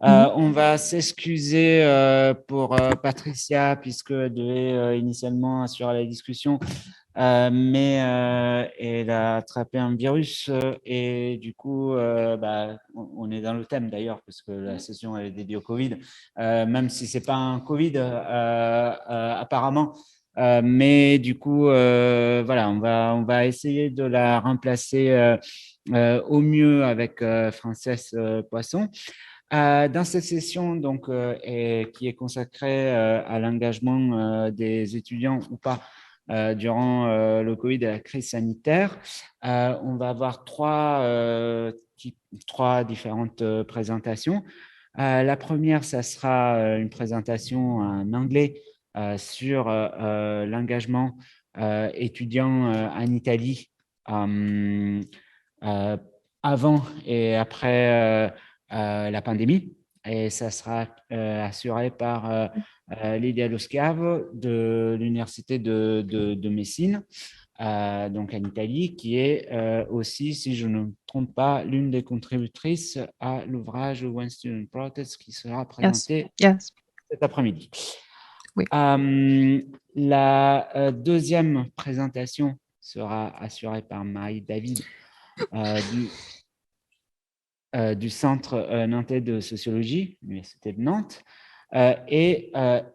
On va s'excuser pour Patricia, puisqu'elle devait initialement assurer la discussion, mais elle a attrapé un virus et du coup, on est dans le thème d'ailleurs, parce que la session est dédiée au Covid, même si ce n'est pas un Covid apparemment. Mais du coup, voilà, on va essayer de la remplacer au mieux avec Frances Poisson. Dans cette session, donc, qui est consacrée à l'engagement des étudiants ou pas durant le Covid et la crise sanitaire, on va avoir trois différentes présentations. La première, ça sera une présentation en anglais sur l'engagement étudiant en Italie euh, avant et après la pandémie. Et ça sera assuré par Lydia Loscavo de l'Université de Messine, donc en Italie, qui est aussi, si je ne me trompe pas, l'une des contributrices à l'ouvrage One Student Protest qui sera présenté cet après-midi. Oui. La deuxième présentation sera assurée par Marie David du Centre nantais de sociologie, l'Université de Nantes, et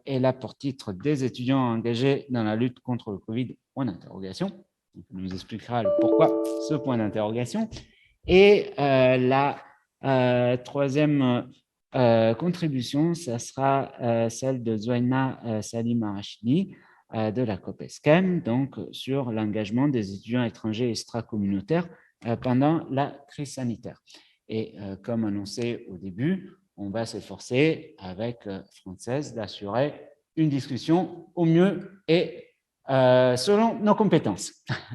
elle a pour titre des étudiants engagés dans la lutte contre le Covid, point d'interrogation. Elle nous expliquera le pourquoi ce point d'interrogation. Et la troisième contribution, ça sera celle de Zouaina Salim Arachidi de la COPESCEM, donc sur l'engagement des étudiants étrangers extra-communautaires pendant la crise sanitaire. Et comme annoncé au début, on va s'efforcer avec Frances d'assurer une discussion au mieux et selon nos compétences,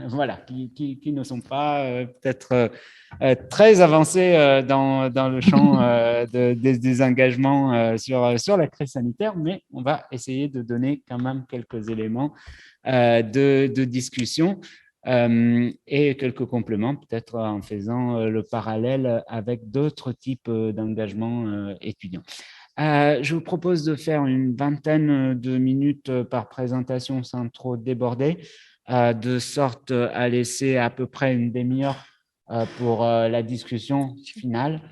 voilà, qui ne sont pas peut-être très avancées dans le champ des engagements sur la crise sanitaire, mais on va essayer de donner quand même quelques éléments de discussion et quelques compléments, peut-être en faisant le parallèle avec d'autres types d'engagements étudiants. Je vous propose de faire une vingtaine de minutes par présentation sans trop déborder, de sorte à laisser à peu près une demi-heure pour la discussion finale,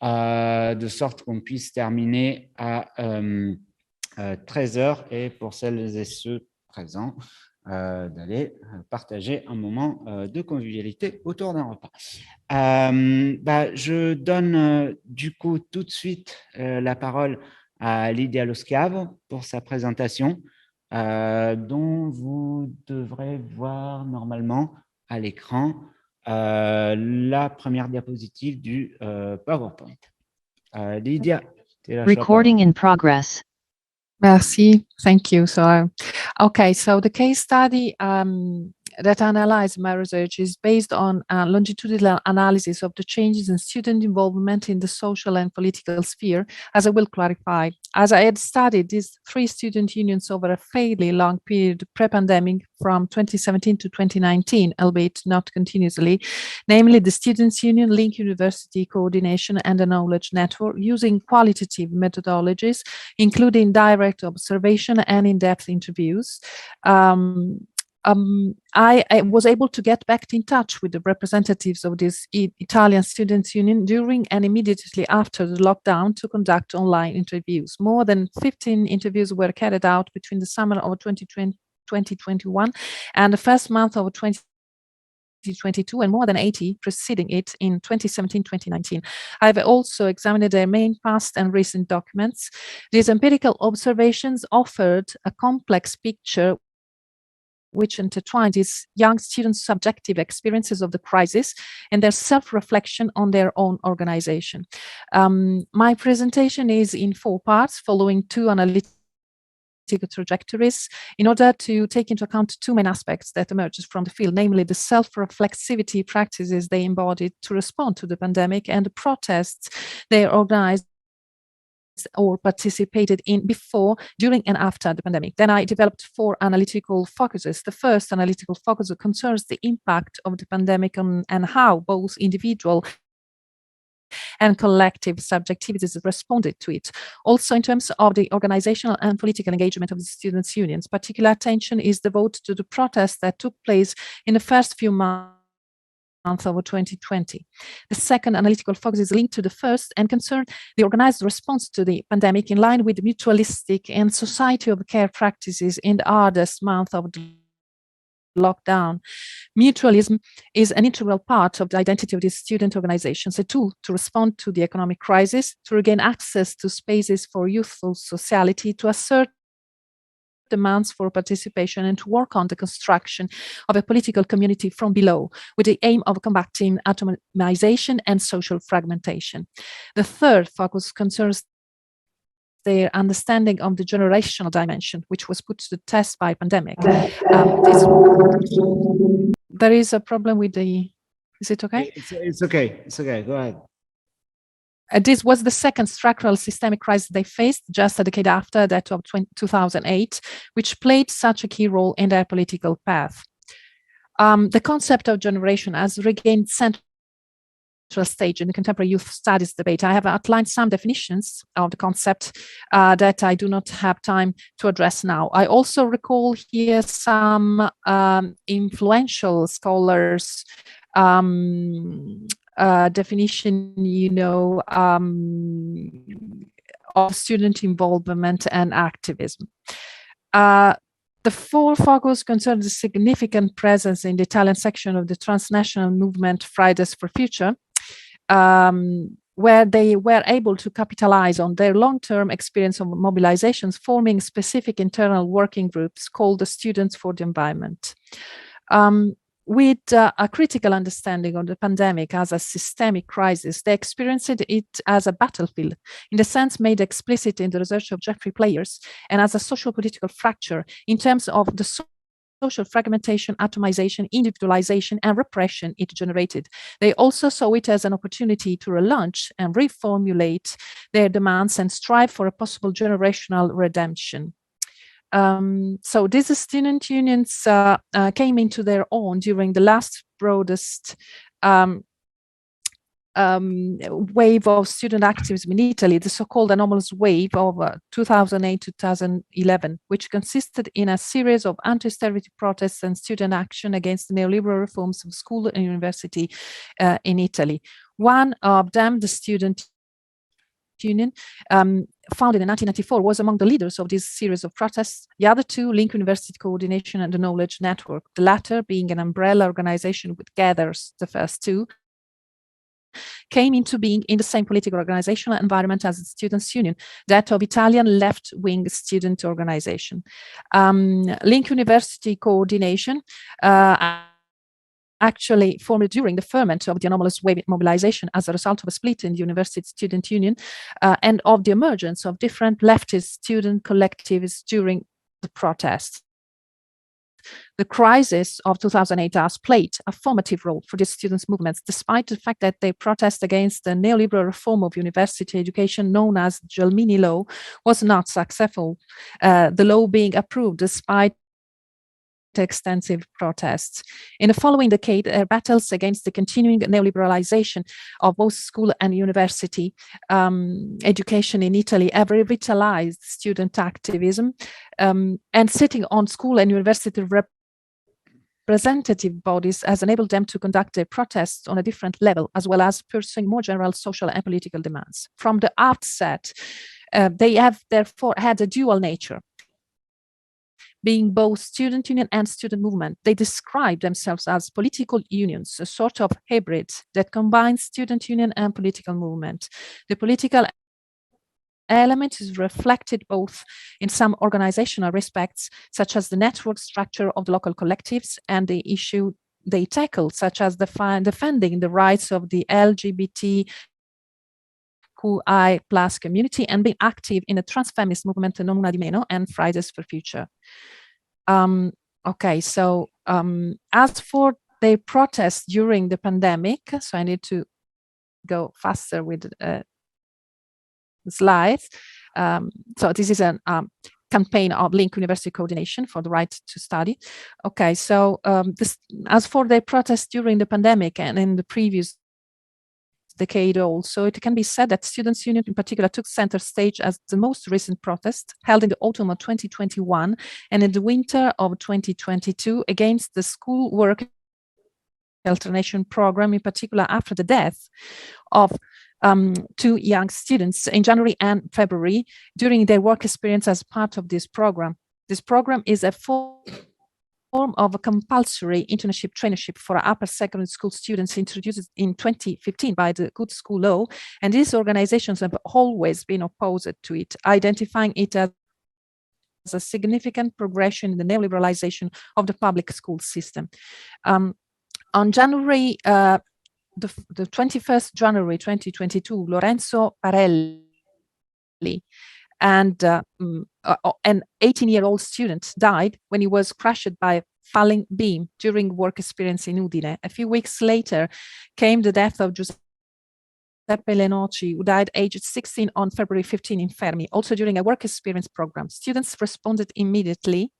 de sorte qu'on puisse terminer à 13 heures et pour celles et ceux présents, d'aller partager un moment de convivialité autour d'un repas. Je donne du coup tout de suite la parole à Lydia Loscavo pour sa présentation, dont vous devrez voir normalement à l'écran la première diapositive du PowerPoint. Lydia, tu es la Recording in progress. Merci. Thank you. So, okay. So the case study that analyzed my research is based on a longitudinal analysis of the changes in student involvement in the social and political sphere, as I will clarify. As I had studied these three student unions over a fairly long period pre-pandemic from 2017 to 2019, albeit not continuously, namely the Students' Union, Link University Coordination, and the Knowledge Network, using qualitative methodologies, including direct observation and in-depth interviews. I was able to get back in touch with the representatives of this Italian Students' Union during and immediately after the lockdown to conduct online interviews. More than 15 interviews were carried out between the summer of 2021 and the first month of 2022, and more than 80 preceding it in 2017-2019. I've also examined their main past and recent documents. These empirical observations offered a complex picture which intertwined these young students' subjective experiences of the crisis and their self-reflection on their own organization. My presentation is in 4 parts, following 2 analytical trajectories in order to take into account 2 main aspects that emerges from the field, namely the self-reflexivity practices they embodied to respond to the pandemic and the protests they organized or participated in before, during, and after the pandemic. Then I developed 4 analytical focuses. The first analytical focus concerns the impact of the pandemic on and how both individual and collective subjectivities responded to it. Also, in terms of the organizational and political engagement of the students' unions, particular attention is devoted to the protests that took place in the first few months of 2020. The second analytical focus is linked to the first and concerned the organized response to the pandemic in line with the mutualistic and society of care practices in the hardest month of the lockdown. Mutualism is an integral part of the identity of these student organizations, a tool to respond to the economic crisis, to regain access to spaces for youthful sociality, to assert demands for participation, and to work on the construction of a political community from below, with the aim of combating atomization and social fragmentation. The third focus concerns their understanding of the generational dimension, which was put to the test by pandemic. There is a problem with the, is it okay? It's okay, it's okay, go ahead. This was the second structural systemic crisis they faced, just a decade after that of 2008, which played such a key role in their political path. The concept of generation has regained central stage in the contemporary youth studies debate. I have outlined some definitions of the concept that I do not have time to address now. I also recall here some influential scholars' definition, of student involvement and activism. The fourth focus concerns the significant presence in the Italian section of the transnational movement Fridays for Future, where they were able to capitalize on their long-term experience of mobilizations, forming specific internal working groups called the Students for the Environment. With a critical understanding of the pandemic as a systemic crisis, they experienced it as a battlefield, in the sense made explicit in the research of Jeffrey Players, and as a social-political fracture in terms of the social fragmentation, atomization, individualization, and repression it generated. They also saw it as an opportunity to relaunch and reformulate their demands and strive for a possible generational redemption. So these student unions came into their own during the last broadest wave of student activism in Italy, the so-called anomalous wave of 2008-2011, which consisted in a series of anti-austerity protests and student action against the neoliberal reforms of school and university in Italy. One of them, the Student Union, founded in 1994, was among the leaders of this series of protests. The other two, Link University Coordination and the Knowledge Network, the latter being an umbrella organization which gathers the first two, came into being in the same political organizational environment as the Students' Union, that of Italian left-wing student organization. Link University Coordination actually formed during the ferment of the anomalous wave mobilization as a result of a split in the University Student Union and of the emergence of different leftist student collectives during the protests. The crisis of 2008 has played a formative role for the students' movements, despite the fact that they protest against the neoliberal reform of university education known as Gelmini Law was not successful, the law being approved despite extensive protests. In the following decade, their battles against the continuing neoliberalization of both school and university education in Italy have revitalized student activism, and sitting on school and university representative bodies has enabled them to conduct their protests on a different level, as well as pursuing more general social and political demands. From the outset, they have therefore had a dual nature, being both student union and student movement. They describe themselves as political unions, a sort of hybrid that combines student union and political movement. The political element is reflected both in some organizational respects, such as the network structure of the local collectives, and the issue they tackle, such as defending the rights of the LGBTQI+ community and being active in the trans-feminist movement Non Una di Meno and Fridays for Future. Okay, so as for the protests during the pandemic, so I need to go faster with the slides. So this is a campaign of Link University Coordination for the right to study. Okay, so as for the protests during the pandemic and in the previous decade old. So it can be said that Students' Union in particular took center stage as the most recent protest held in the autumn of 2021 and in the winter of 2022 against the school work alternation program, in particular after the death of 2 young students in January and February during their work experience as part of this program. This program is a form of a compulsory internship traineeship for upper secondary school students introduced in 2015 by the Good School Law, and these organizations have always been opposed to it, identifying it as a significant progression in the neoliberalization of the public school system. On January, the 21st January 2022, Lorenzo Parelli and an 18-year-old student died when he was crushed by a falling beam during work experience in Udine. A few weeks later came the death of Giuseppe Lenocci, who died aged 16 on February 15 in Fermi, also during a work experience program. Students responded immediately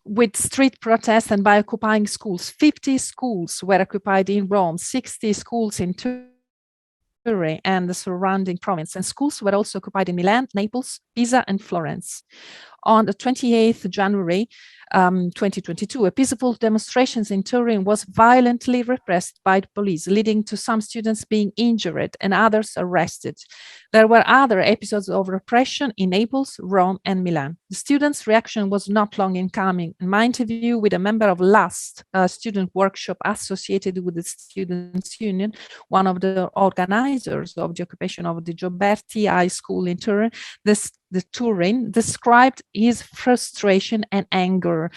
with street protests and by occupying schools. 50 schools were occupied in Rome, 60 schools in Turin and the surrounding province, and schools were also occupied in Milan, Naples, Pisa, and Florence. On the 28th January 2022, a peaceful demonstrations in Turin was violently repressed by the police, leading to some students being injured and others arrested. There were other episodes of repression in Naples, Rome, and Milan. The students' reaction was not long in coming. In my interview with a member of LAST, a student workshop associated with the Students' Union, one of the organizers of the occupation of the Gioberti High School in Turin, the Turin described his frustration and anger,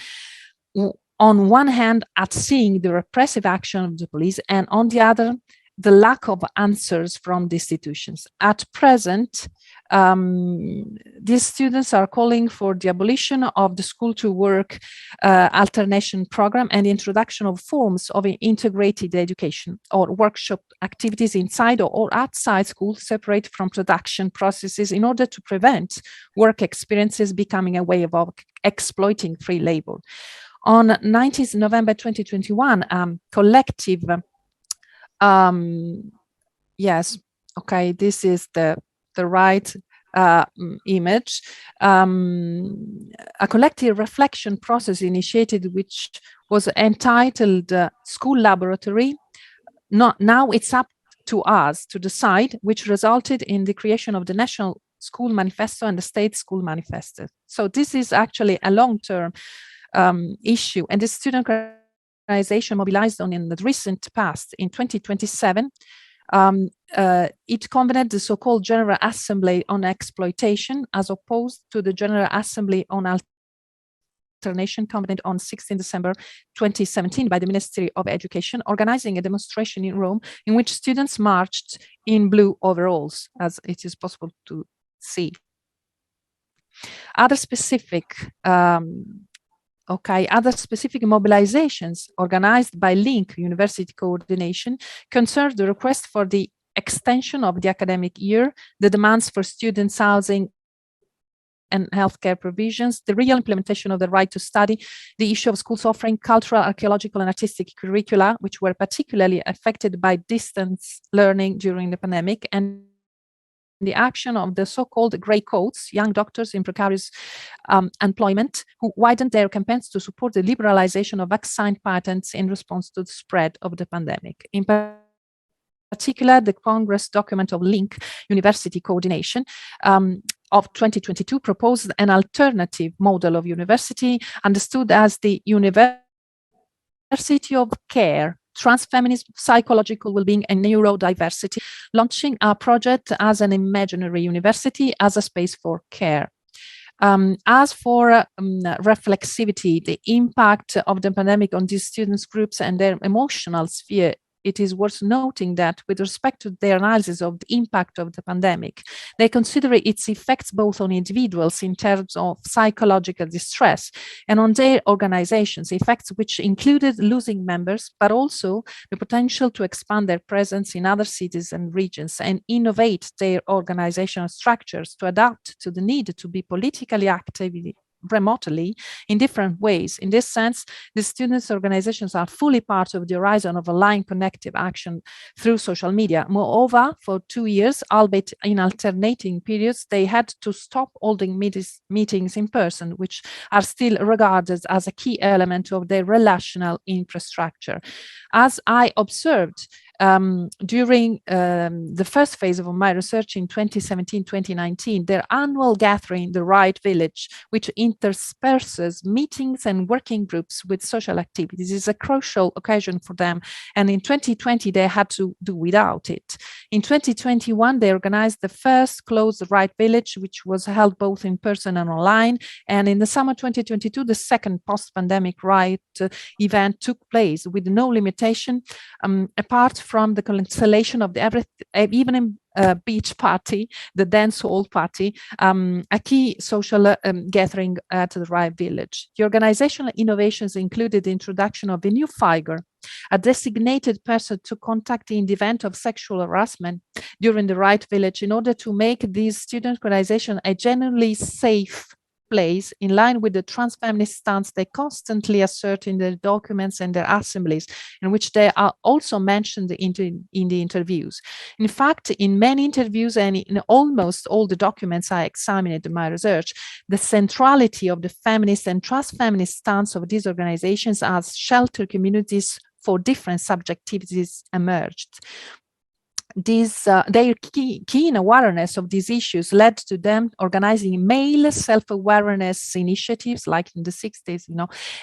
on one hand at seeing the repressive action of the police, and on the other the lack of answers from the institutions. At present, these students are calling for the abolition of the school to work alternation program and the introduction of forms of integrated education or workshop activities inside or outside school, separate from production processes, in order to prevent work experiences becoming a way of exploiting free labor. On 19th November 2021, collective yes, okay, this is the right image. A collective reflection process initiated, which was entitled School Laboratory. Now it's up to us to decide, which resulted in the creation of the National School Manifesto and the State School Manifesto. So this is actually a long-term issue, and the student organization mobilized on in the recent past. In 2027, it convened the so-called General Assembly on Exploitation, as opposed to the General Assembly on Alternation convened on 16 December 2017 by the Ministry of Education, organizing a demonstration in Rome in which students marched in blue overalls, as it is possible to see. Other specific mobilizations organized by LINK University Coordination concerned the request for the extension of the academic year, the demands for students' housing and healthcare provisions, the real implementation of the right to study, the issue of schools offering cultural, archaeological, and artistic curricula, which were particularly affected by distance learning during the pandemic, and the action of the so-called grey coats, young doctors in precarious employment, who widened their campaigns to support the liberalization of vaccine patents in response to the spread of the pandemic. In particular, the Congress document of LINK University Coordination of 2022 proposed an alternative model of university understood as the University of Care, Transfeminism, Psychological Wellbeing, and Neurodiversity, launching a project as an imaginary university as a space for care. As for reflexivity, the impact of the pandemic on these students groups and their emotional sphere, it is worth noting that with respect to their analysis of the impact of the pandemic, they consider its effects both on individuals in terms of psychological distress and on their organizations, effects which included losing members, but also the potential to expand their presence in other cities and regions and innovate their organizational structures to adapt to the need to be politically active remotely in different ways. In this sense, the students' organizations are fully part of the horizon of aligned connective action through social media. Moreover, for 2 years, albeit in alternating periods, they had to stop holding meetings in person, which are still regarded as a key element of their relational infrastructure. As I observed during the first phase of my research in 2017-2019, their annual gathering, the Right Village, which intersperses meetings and working groups with social activities, is a crucial occasion for them. And in 2020, they had to do without it. In 2021, they organized the first closed Right Village, which was held both in person and online. And in the summer 2022, the second post-pandemic Right event took place with no limitation, apart from the cancellation of the evening beach party, the dance hall party, a key social gathering at the Right Village. The organizational innovations included the introduction of a new figure, a designated person to contact in the event of sexual harassment during the Right Village, in order to make this student organization a genuinely safe place in line with the trans-feminist stance they constantly assert in their documents and their assemblies, in which they are also mentioned in the interviews. In fact, in many interviews and in almost all the documents I examined in my research, the centrality of the feminist and trans-feminist stance of these organizations as shelter communities for different subjectivities emerged. Their keen awareness of these issues led to them organizing male self-awareness initiatives, like in the 60s,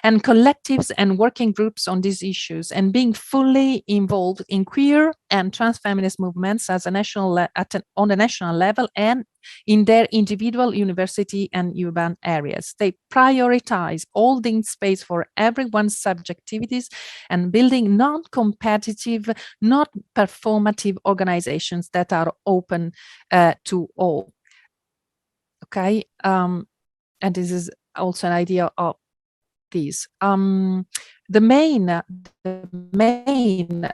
and collectives and working groups on these issues, and being fully involved in queer and trans-feminist movements as on the national level and in their individual university and urban areas. They prioritize holding space for everyone's subjectivities and building non-competitive, not performative organizations that are open to all. Okay, and this is also an idea of these. The main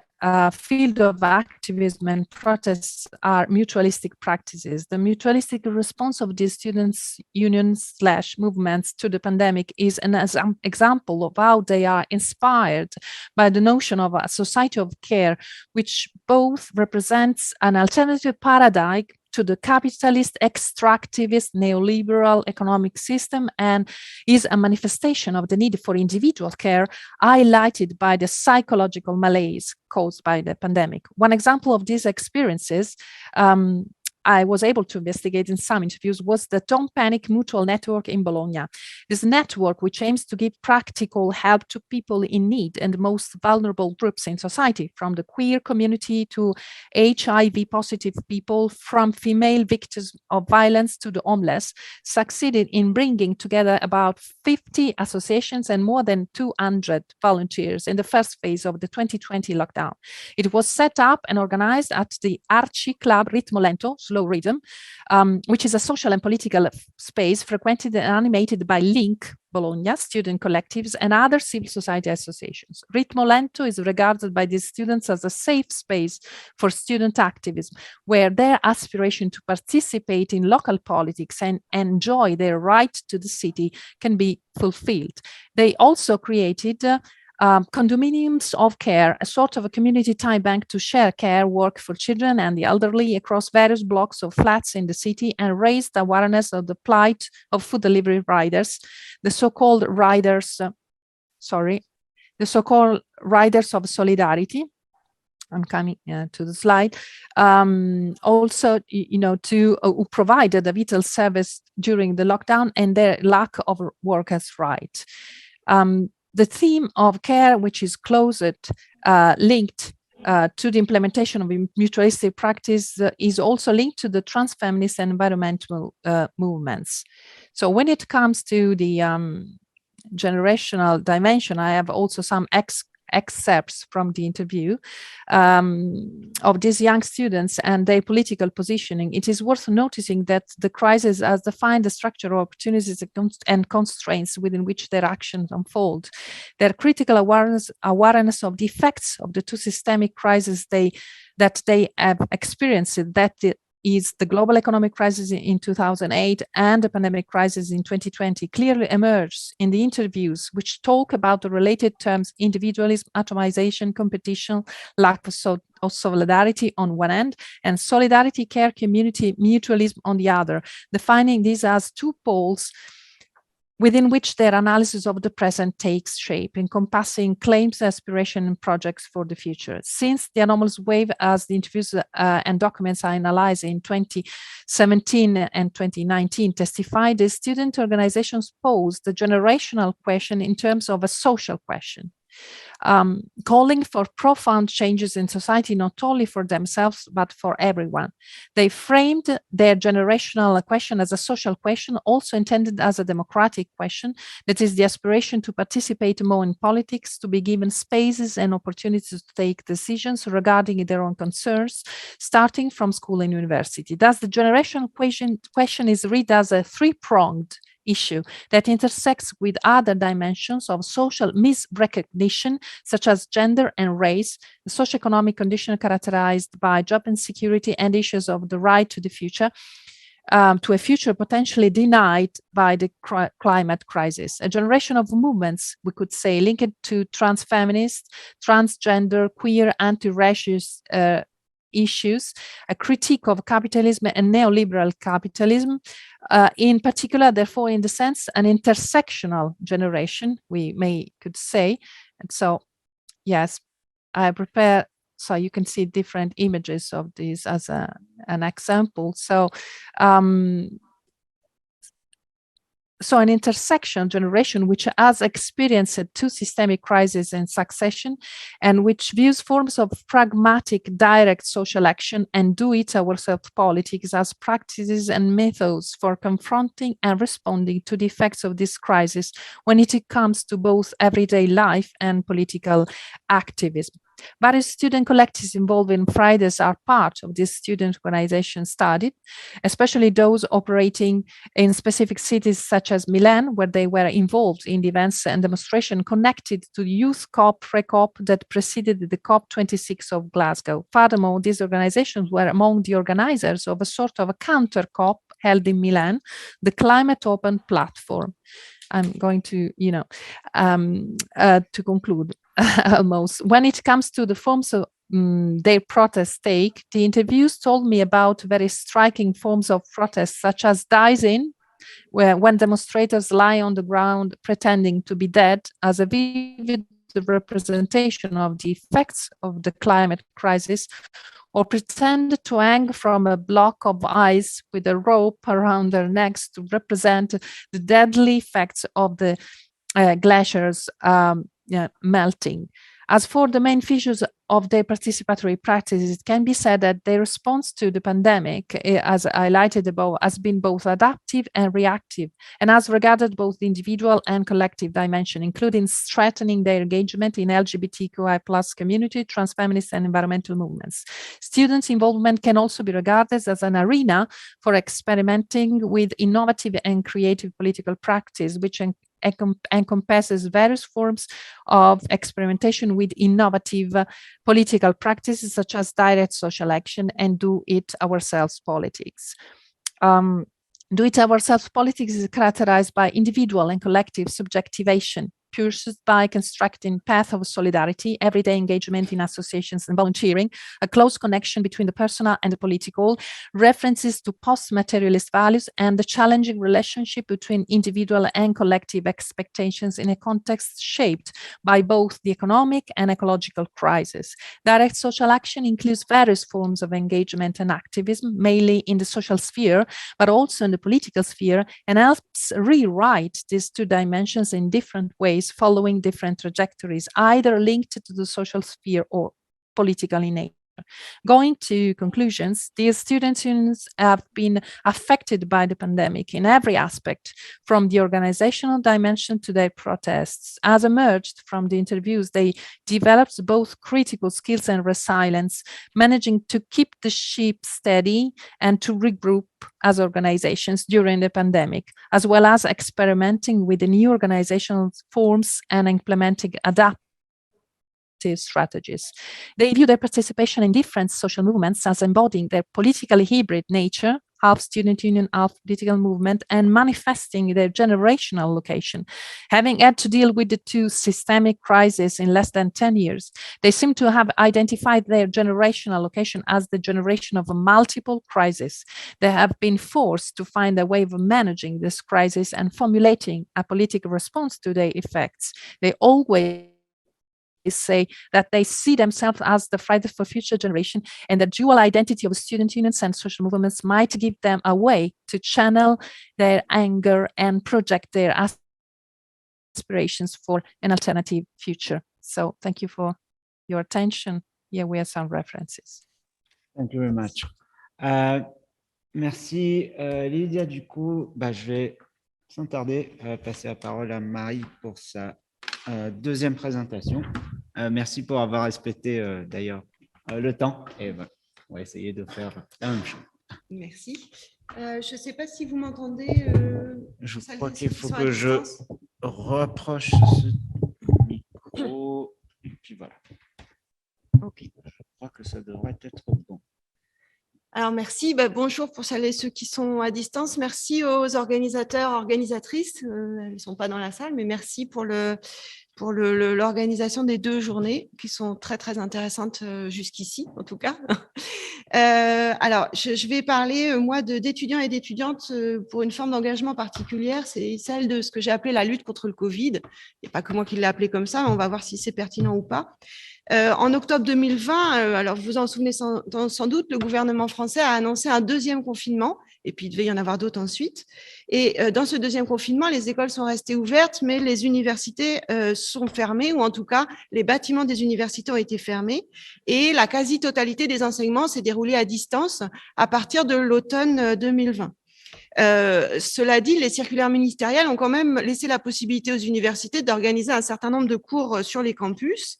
field of activism and protests are mutualistic practices. The mutualistic response of these students' unions / movements to the pandemic is an example of how they are inspired by the notion of a society of care, which both represents an alternative paradigm to the capitalist, extractivist, neoliberal economic system, and is a manifestation of the need for individual care highlighted by the psychological malaise caused by the pandemic. One example of these experiences I was able to investigate in some interviews was the Don't Panic Mutual Network in Bologna. This network, which aims to give practical help to people in need and most vulnerable groups in society, from the queer community to HIV positive people, from female victims of violence to the homeless, succeeded in bringing together about 50 associations and more than 200 volunteers in the first phase of the 2020 lockdown. It was set up and organized at the Arci Club Ritmo Lento, Slow Rhythm, which is a social and political space frequented and animated by Link Bologna, student collectives, and other civil society associations. Ritmo Lento is regarded by these students as a safe space for student activism, where their aspiration to participate in local politics and enjoy their right to the city can be fulfilled. They also created condominiums of care, a sort of a community time bank to share care work for children and the elderly across various blocks of flats in the city, and raised awareness of the plight of food delivery riders, the so-called riders of solidarity. I'm coming to the slide. Also, who provided a vital service during the lockdown and their lack of workers' right. The theme of care, which is closet linked to the implementation of mutualistic practice, is also linked to the trans-feminist and environmental movements. So when it comes to the generational dimension, I have also some excerpts from the interview of these young students and their political positioning. It is worth noticing that the crisis has defined the structural opportunities and constraints within which their actions unfold. Their critical awareness of the effects of the two systemic crises that they have experienced, is the global economic crisis in 2008 and the pandemic crisis in 2020 clearly emerged in the interviews, which talk about the related terms individualism, atomization, competition, lack of solidarity on one end, and solidarity, care, community, mutualism on the other, defining these as two poles within which their analysis of the present takes shape, encompassing claims, aspiration, and projects for the future. Since the anomalous wave, as the interviews and documents I analyzed in 2017 and 2019 testify, the student organizations pose the generational question in terms of a social question. Calling for profound changes in society, not only for themselves, but for everyone. They framed their generational question as a social question, also intended as a democratic question, that is the aspiration to participate more in politics, to be given spaces and opportunities to take decisions regarding their own concerns, starting from school and university. Thus, the generational question is read as a three-pronged issue that intersects with other dimensions of social misrecognition, such as gender and race, the socioeconomic condition characterized by job insecurity, and issues of the right to the future, to a future potentially denied by the climate crisis. A generation of movements, we could say, linked to transfeminist, transgender, queer, anti-racist issues, a critique of capitalism and neoliberal capitalism, in particular, therefore, in the sense, an intersectional generation, could say. And so, yes, I prepare, so you can see different images of this as an example. So, so an intersection generation which has experienced two systemic crises in succession and which views forms of pragmatic direct social action and do-it-ourselves politics as practices and methods for confronting and responding to the effects of this crisis when it comes to both everyday life and political activism. Various student collectives involved in Fridays are part of this student organization studied, especially those operating in specific cities such as Milan, where they were involved in the events and demonstration connected to the Youth COP, Pre-COP that preceded the COP26 of Glasgow. Furthermore, these organizations were among the organizers of a sort of a counter-COP held in Milan, the Climate Open Platform. I'm going to, to conclude almost. When it comes to the forms of their protest take, the interviews told me about very striking forms of protest, such as dicing, when demonstrators lie on the ground pretending to be dead, as a vivid representation of the effects of the climate crisis, or pretend to hang from a block of ice with a rope around their necks to represent the deadly effects of the glaciers melting. As for the main features of their participatory practices, it can be said that their response to the pandemic, as highlighted above, has been both adaptive and reactive, and has regarded both the individual and collective dimension, including strengthening their engagement in LGBTQI+ community, transfeminist, and environmental movements. Students' involvement can also be regarded as an arena for experimenting with innovative and creative political practice, which encompasses various forms of experimentation with innovative political practices such as direct social action and do-it-ourselves politics. Do-it-ourselves politics is characterized by individual and collective subjectivation, pursued by constructing path of solidarity, everyday engagement in associations and volunteering, a close connection between the personal and the political, references to post-materialist values, and the challenging relationship between individual and collective expectations in a context shaped by both the economic and ecological crisis. Direct social action includes various forms of engagement and activism, mainly in the social sphere, but also in the political sphere, and helps rewrite these two dimensions in different ways, following different trajectories, either linked to the social sphere or political in nature. Going to conclusions, these student unions have been affected by the pandemic in every aspect, from the organizational dimension to their protests. As emerged from the interviews, they developed both critical skills and resilience, managing to keep the ship steady and to regroup as organizations during the pandemic, as well as experimenting with the new organizational forms and implementing adaptive proactive strategies. They view their participation in different social movements as embodying their politically hybrid nature, half student union, half political movement, and manifesting their generational location. Having had to deal with the two systemic crises in less than 10 years, they seem to have identified their generational location as the generation of a multiple crisis. They have been forced to find a way of managing this crisis and formulating a political response to their effects. They always say that they see themselves as the Fridays for Future generation, and the dual identity of student unions and social movements might give them a way to channel their anger and project their aspirations for an alternative future. So thank you for your attention. Here we have some references. Thank you very much. Merci Lydia. Du coup, je vais sans tarder passer la parole à Marie pour sa deuxième présentation. Merci pour avoir respecté d'ailleurs le temps, et on va essayer de faire la même chose. Merci. Je ne sais pas si vous m'entendez. Je crois qu'il faut que je rapproche ce micro, et puis voilà. Ok. Je crois que ça devrait être bon. Alors, merci. Bonjour pour celles et ceux qui sont à distance. Merci aux organisateurs, organisatrices. Elles ne sont pas dans la salle, mais merci pour l'organisation des 2 journées qui sont très, très intéressantes jusqu'ici, en tout cas. Alors, je vais parler, moi, d'étudiants et d'étudiantes pour une forme d'engagement particulière. C'est celle de ce que j'ai appelé la lutte contre le Covid. Il n'y a pas que moi qui l'ai appelé comme ça, mais on va voir si c'est pertinent ou pas. En octobre 2020, alors vous en souvenez sans doute, le gouvernement français a annoncé un 2e confinement, et puis il devait y en avoir d'autres ensuite. Et dans ce 2e confinement, les écoles sont restées ouvertes, mais les universités sont fermées, ou en tout cas, les bâtiments des universités ont été fermés, et la quasi-totalité des enseignements s'est déroulée à distance à partir de l'automne 2020. Cela dit, les circulaires ministérielles ont quand même laissé la possibilité aux universités d'organiser un certain nombre de cours sur les campus.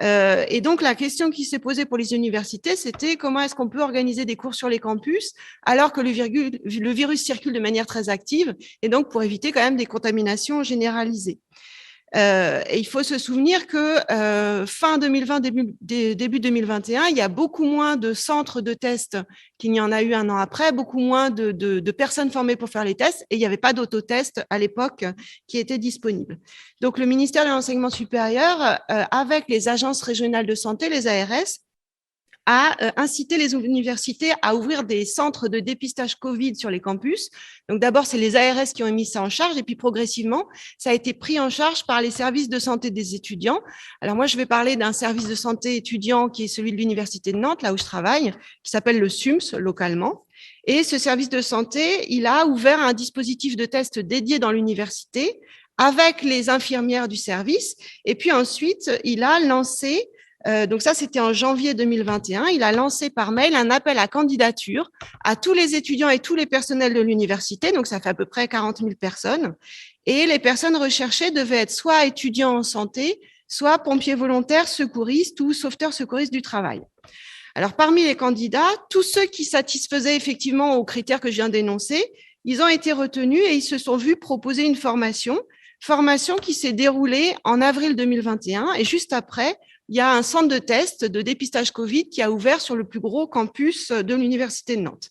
Et donc, la question qui s'est posée pour les universités, c'était comment est-ce qu'on peut organiser des cours sur les campus alors que le virus circule de manière très active, et donc pour éviter quand même des contaminations généralisées. Et il faut se souvenir que fin 2020, début 2021, il y a beaucoup moins de centres de tests qu'il n'y en a eu un an après, beaucoup moins de personnes formées pour faire les tests, et il n'y avait pas d'autotest à l'époque qui était disponible. Donc, le ministère de l'Enseignement supérieur, avec les agences régionales de santé, les ARS, a incité les universités à ouvrir des centres de dépistage Covid sur les campus. Donc d'abord, c'est les ARS qui ont mis ça en charge, et puis progressivement, ça a été pris en charge par les services de santé des étudiants. Alors moi, je vais parler d'un service de santé étudiant qui est celui de l'Université de Nantes, là où je travaille, qui s'appelle le SUMS localement. Et ce service de santé, il a ouvert un dispositif de test dédié dans l'université avec les infirmières du service. Et puis ensuite, il a lancé donc ça, c'était en janvier 2021. Il a lancé par mail un appel à candidature à tous les étudiants et tous les personnels de l'université. Donc, ça fait à peu près 40 000 personnes. Et les personnes recherchées devaient être soit étudiants en santé, soit pompiers volontaires, secouristes ou sauveteurs secouristes du travail. Alors, parmi les candidats, tous ceux qui satisfaisaient effectivement aux critères que je viens d'énoncer, ils ont été retenus et ils se sont vus proposer une formation qui s'est déroulée en avril 2021. Et juste après, il y a un centre de test de dépistage Covid qui a ouvert sur le plus gros campus de l'Université de Nantes.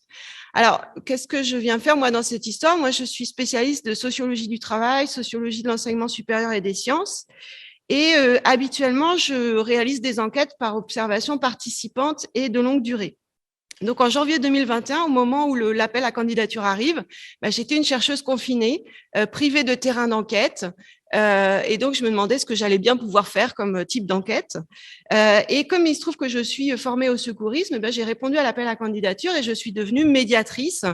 Alors, qu'est-ce que je viens faire, moi, dans cette histoire? Moi, je suis spécialiste de sociologie du travail, sociologie de l'enseignement supérieur et des sciences. Et habituellement, je réalise des enquêtes par observation participante et de longue durée. Donc, en janvier 2021, au moment où l'appel à candidature arrive, j'étais une chercheuse confinée, privée de terrain d'enquête. Et donc, je me demandais ce que j'allais bien pouvoir faire comme type d'enquête. Et comme il se trouve que je suis formée au secourisme, j'ai répondu à l'appel à candidature et je suis devenue médiatrice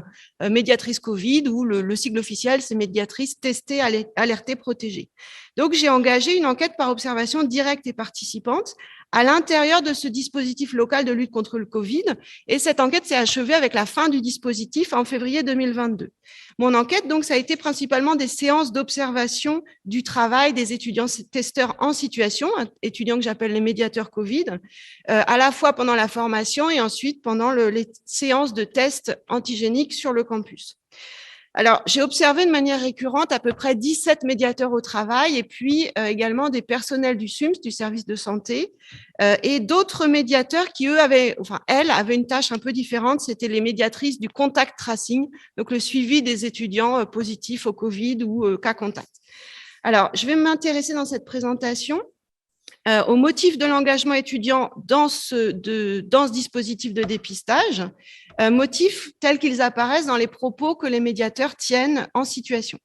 Covid, ou le sigle officiel, c'est médiatrice testée, alertée, protégée. Donc, j'ai engagé une enquête par observation directe et participante à l'intérieur de ce dispositif local de lutte contre le Covid. Et cette enquête s'est achevée avec la fin du dispositif en février 2022. Mon enquête, donc, ça a été principalement des séances d'observation du travail des étudiants testeurs en situation, étudiants que j'appelle les médiateurs Covid, à la fois pendant la formation et ensuite pendant les séances de tests antigéniques sur le campus. Alors, j'ai observé de manière récurrente à peu près 17 médiateurs au travail et puis également des personnels du SUMS, du service de santé, et d'autres médiateurs qui, eux, elles avaient une tâche un peu différente. C'était les médiatrices du contact tracing, donc le suivi des étudiants positifs au Covid ou cas contact. Alors, je vais m'intéresser dans cette présentation aux motifs de l'engagement étudiant dans ce dispositif de dépistage, motifs tels qu'ils apparaissent dans les propos que les médiateurs tiennent en situation.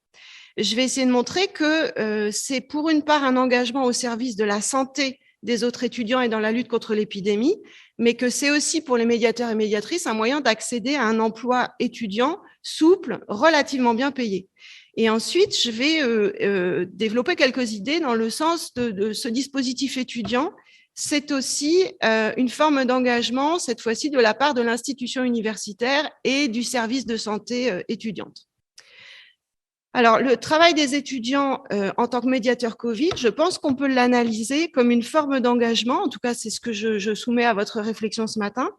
Je vais essayer de montrer que c'est pour une part un engagement au service de la santé des autres étudiants et dans la lutte contre l'épidémie, mais que c'est aussi pour les médiateurs et médiatrices un moyen d'accéder à un emploi étudiant souple, relativement bien payé. Et ensuite, je vais développer quelques idées dans le sens de ce dispositif étudiant. C'est aussi une forme d'engagement, cette fois-ci de la part de l'institution universitaire et du service de santé étudiante. Alors, le travail des étudiants en tant que médiateur Covid, je pense qu'on peut l'analyser comme une forme d'engagement, en tout cas c'est ce que je soumets à votre réflexion ce matin,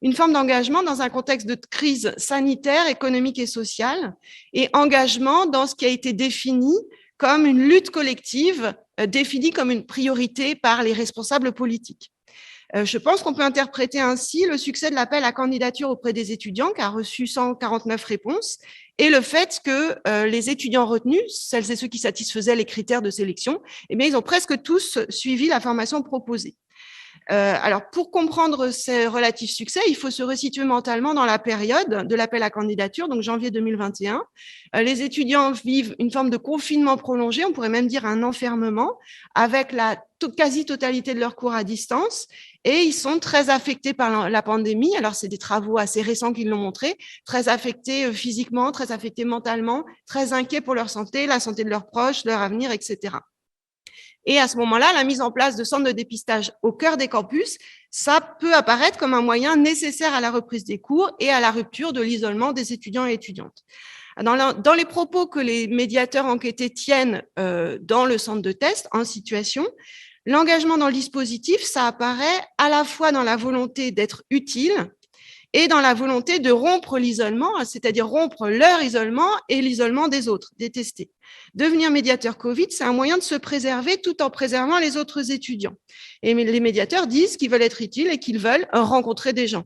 une forme d'engagement dans un contexte de crise sanitaire, économique et sociale, et engagement dans ce qui a été défini comme une lutte collective, définie comme une priorité par les responsables politiques. Je pense qu'on peut interpréter ainsi le succès de l'appel à candidature auprès des étudiants, qui a reçu 149 réponses, et le fait que les étudiants retenus, celles et ceux qui satisfaisaient les critères de sélection, eh bien, ils ont presque tous suivi la formation proposée. Alors, pour comprendre ces relatifs succès, il faut se resituer mentalement dans la période de l'appel à candidature, donc janvier 2021. Les étudiants vivent une forme de confinement prolongé, on pourrait même dire un enfermement, avec la quasi-totalité de leurs cours à distance, et ils sont très affectés par la pandémie. Alors, c'est des travaux assez récents qui l'ont montré, très affectés physiquement, très affectés mentalement, très inquiets pour leur santé, la santé de leurs proches, leur avenir, etc. Et à ce moment-là, la mise en place de centres de dépistage au cœur des campus, ça peut apparaître comme un moyen nécessaire à la reprise des cours et à la rupture de l'isolement des étudiants et étudiantes. Dans les propos que les médiateurs enquêtés tiennent dans le centre de test en situation, l'engagement dans le dispositif, ça apparaît à la fois dans la volonté d'être utile et dans la volonté de rompre l'isolement, c'est-à-dire rompre leur isolement et l'isolement des autres, des testés. Devenir médiateur Covid, c'est un moyen de se préserver tout en préservant les autres étudiants. Et les médiateurs disent qu'ils veulent être utiles et qu'ils veulent rencontrer des gens.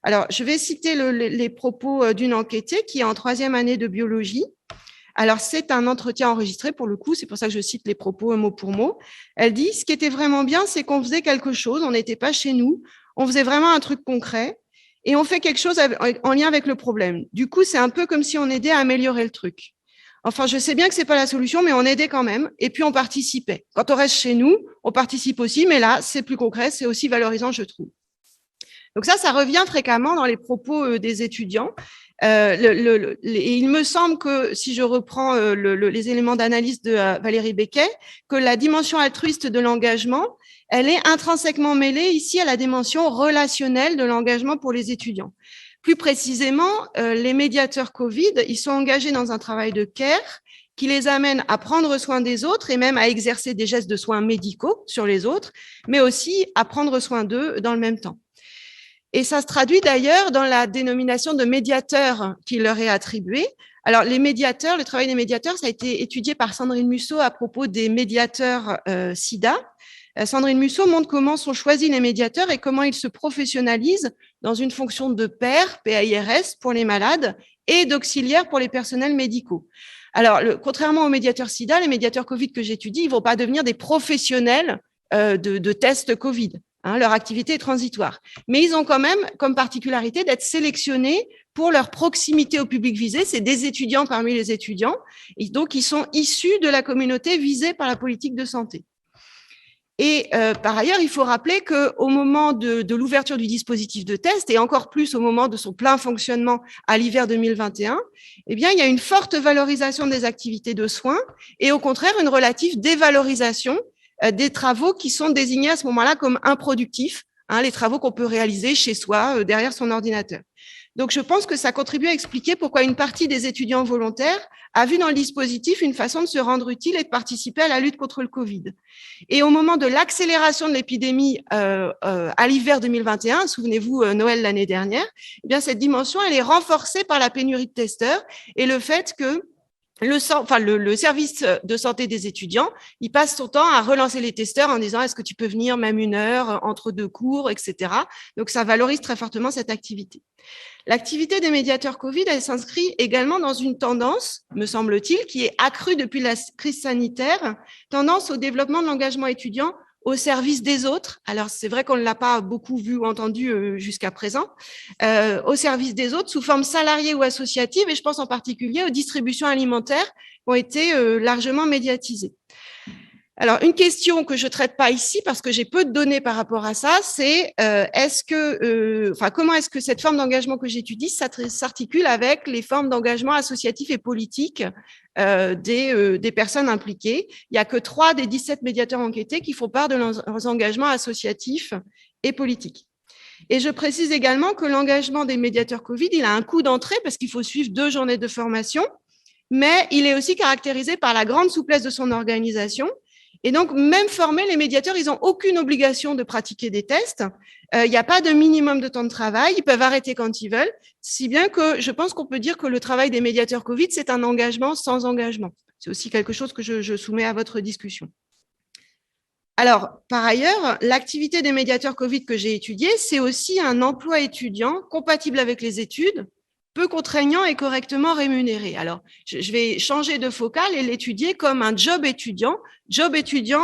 Alors, je vais citer les propos d'une enquêtée qui est en 3e année de biologie. Alors, c'est un entretien enregistré pour le coup, c'est pour ça que je cite les propos mot pour mot. Elle dit, ce qui était vraiment bien, c'est qu'on faisait quelque chose, on n'était pas chez nous, on faisait vraiment un truc concret. Et on fait quelque chose en lien avec le problème. Du coup, c'est un peu comme si on aidait à améliorer le truc. Enfin, je sais bien que c'est pas la solution, mais on aidait quand même. Et puis, on participait. Quand on reste chez nous, on participe aussi, mais là, c'est plus concret, c'est aussi valorisant, je trouve. Donc ça revient fréquemment dans les propos des étudiants. Il me semble que, si je reprends les éléments d'analyse de Valérie Becquet, que la dimension altruiste de l'engagement, elle est intrinsèquement mêlée ici à la dimension relationnelle de l'engagement pour les étudiants. Plus précisément, les médiateurs Covid, ils sont engagés dans un travail de care qui les amène à prendre soin des autres et même à exercer des gestes de soins médicaux sur les autres, mais aussi à prendre soin d'eux dans le même temps. Et ça se traduit d'ailleurs dans la dénomination de médiateur qui leur est attribuée. Alors, les médiateurs, le travail des médiateurs, ça a été étudié par Sandrine Musso à propos des médiateurs SIDA. Sandrine Musso montre comment sont choisis les médiateurs et comment ils se professionnalisent dans une fonction de pair, PAIRS, pour les malades et d'auxiliaire pour les personnels médicaux. Alors, contrairement aux médiateurs SIDA, les médiateurs Covid que j'étudie, ils vont pas devenir des professionnels de tests Covid. Leur activité est transitoire. Mais ils ont quand même comme particularité d'être sélectionnés pour leur proximité au public visé. C'est des étudiants parmi les étudiants. Et donc, ils sont issus de la communauté visée par la politique de santé. Et par ailleurs, il faut rappeler qu'au moment de l'ouverture du dispositif de test, et encore plus au moment de son plein fonctionnement à l'hiver 2021, eh bien, il y a une forte valorisation des activités de soins et au contraire, une relative dévalorisation des travaux qui sont désignés à ce moment-là comme improductifs, les travaux qu'on peut réaliser chez soi, derrière son ordinateur. Donc, je pense que ça contribue à expliquer pourquoi une partie des étudiants volontaires a vu dans le dispositif une façon de se rendre utile et de participer à la lutte contre le Covid. Et au moment de l'accélération de l'épidémie à l'hiver 2021, souvenez-vous, Noël l'année dernière, eh bien, cette dimension, elle est renforcée par la pénurie de testeurs et le fait que le service de santé des étudiants, il passe son temps à relancer les testeurs en disant « est-ce que tu peux venir même 1 heure entre 2 cours », etc. Donc, ça valorise très fortement cette activité. L'activité des médiateurs Covid, elle s'inscrit également dans une tendance, me semble-t-il, qui est accrue depuis la crise sanitaire, tendance au développement de l'engagement étudiant au service des autres. Alors, c'est vrai qu'on ne l'a pas beaucoup vu ou entendu jusqu'à présent, au service des autres sous forme salariée ou associative, et je pense en particulier aux distributions alimentaires qui ont été largement médiatisées. Alors, une question que je ne traite pas ici, parce que j'ai peu de données par rapport à ça, c'est comment est-ce que cette forme d'engagement que j'étudie s'articule avec les formes d'engagement associatif et politique des personnes impliquées. Il n'y a que 3 des 17 médiateurs enquêtés qui font part de leurs engagements associatifs et politiques. Et je précise également que l'engagement des médiateurs Covid, il a un coût d'entrée parce qu'il faut suivre 2 journées de formation, mais il est aussi caractérisé par la grande souplesse de son organisation. Et donc, même formés, les médiateurs, ils n'ont aucune obligation de pratiquer des tests. Il n'y a pas de minimum de temps de travail. Ils peuvent arrêter quand ils veulent. Si bien que je pense qu'on peut dire que le travail des médiateurs Covid, c'est un engagement sans engagement. C'est aussi quelque chose que je soumets à votre discussion. Alors, par ailleurs, l'activité des médiateurs Covid que j'ai étudiée, c'est aussi un emploi étudiant compatible avec les études, peu contraignant et correctement rémunéré. Alors, je vais changer de focale et l'étudier comme un job étudiant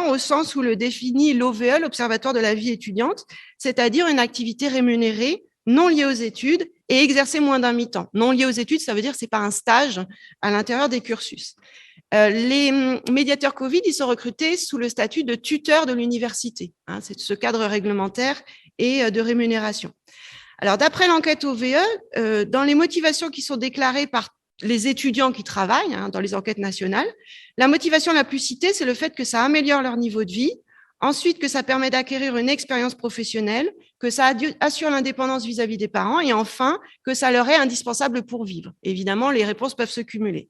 au sens où le définit l'OVE, l'Observatoire de la vie étudiante, c'est-à-dire une activité rémunérée, non liée aux études et exercée moins d'un mi-temps. Non liée aux études, ça veut dire que ce n'est pas un stage à l'intérieur des cursus. Les médiateurs Covid, ils sont recrutés sous le statut de tuteur de l'université. C'est ce cadre réglementaire et de rémunération. Alors, d'après l'enquête OVE, dans les motivations qui sont déclarées par les étudiants qui travaillent dans les enquêtes nationales, la motivation la plus citée, c'est le fait que ça améliore leur niveau de vie, ensuite que ça permet d'acquérir une expérience professionnelle, que ça assure l'indépendance vis-à-vis des parents et enfin que ça leur est indispensable pour vivre. Évidemment, les réponses peuvent se cumuler.